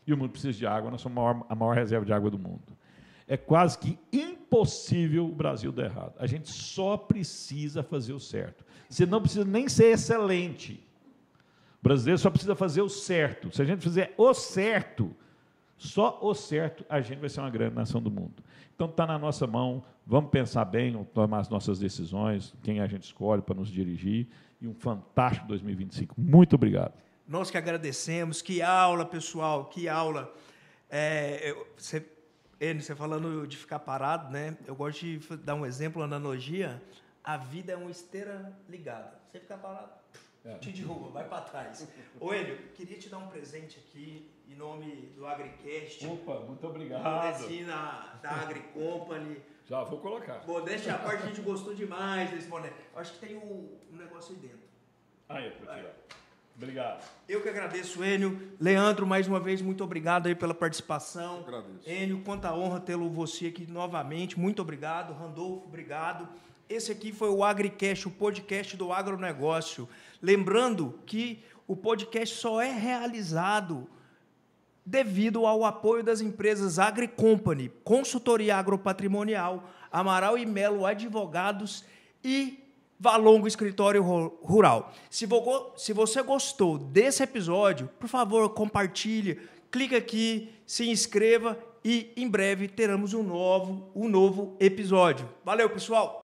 E o mundo precisa de água, nós somos a maior reserva de água do mundo. É quase que impossível o Brasil dar errado. A gente só precisa fazer o certo. Você não precisa nem ser excelente. O brasileiro só precisa fazer o certo. Se a gente fizer o certo, só o certo, a gente vai ser uma grande nação do mundo. Então, está na nossa mão, vamos pensar bem, tomar as nossas decisões, quem a gente escolhe para nos dirigir, e um fantástico 2025. Muito obrigado. Nós que agradecemos. Que aula, pessoal, que aula. Você falando de ficar parado, né? Eu gosto de dar um exemplo, uma analogia. A vida é uma esteira ligada. Você ficar parado, te derruba, vai para trás. Ô, Enio, queria te dar um presente aqui, em nome do AgriCast. Opa, muito obrigado. Da AgriCompany. Já vou colocar. Modéstia à parte, a gente gostou demais desse boné. Eu acho que tem um negócio aí dentro. Aí, para tirar. Obrigado. Eu que agradeço, Enio. Leandro, mais uma vez, muito obrigado aí pela participação. Eu agradeço. Enio, quanta honra tê-lo você aqui novamente. Muito obrigado. Randolfo, obrigado. Esse aqui foi o AgriCast, o podcast do agronegócio. Lembrando que o podcast só é realizado devido ao apoio das empresas AgriCompany, Consultoria Agropatrimonial, Amaral e Melo Advogados e Valongo Escritório Rural. Se você gostou desse episódio, por favor, compartilhe, clique aqui, se inscreva e em breve teremos um novo episódio. Valeu, pessoal!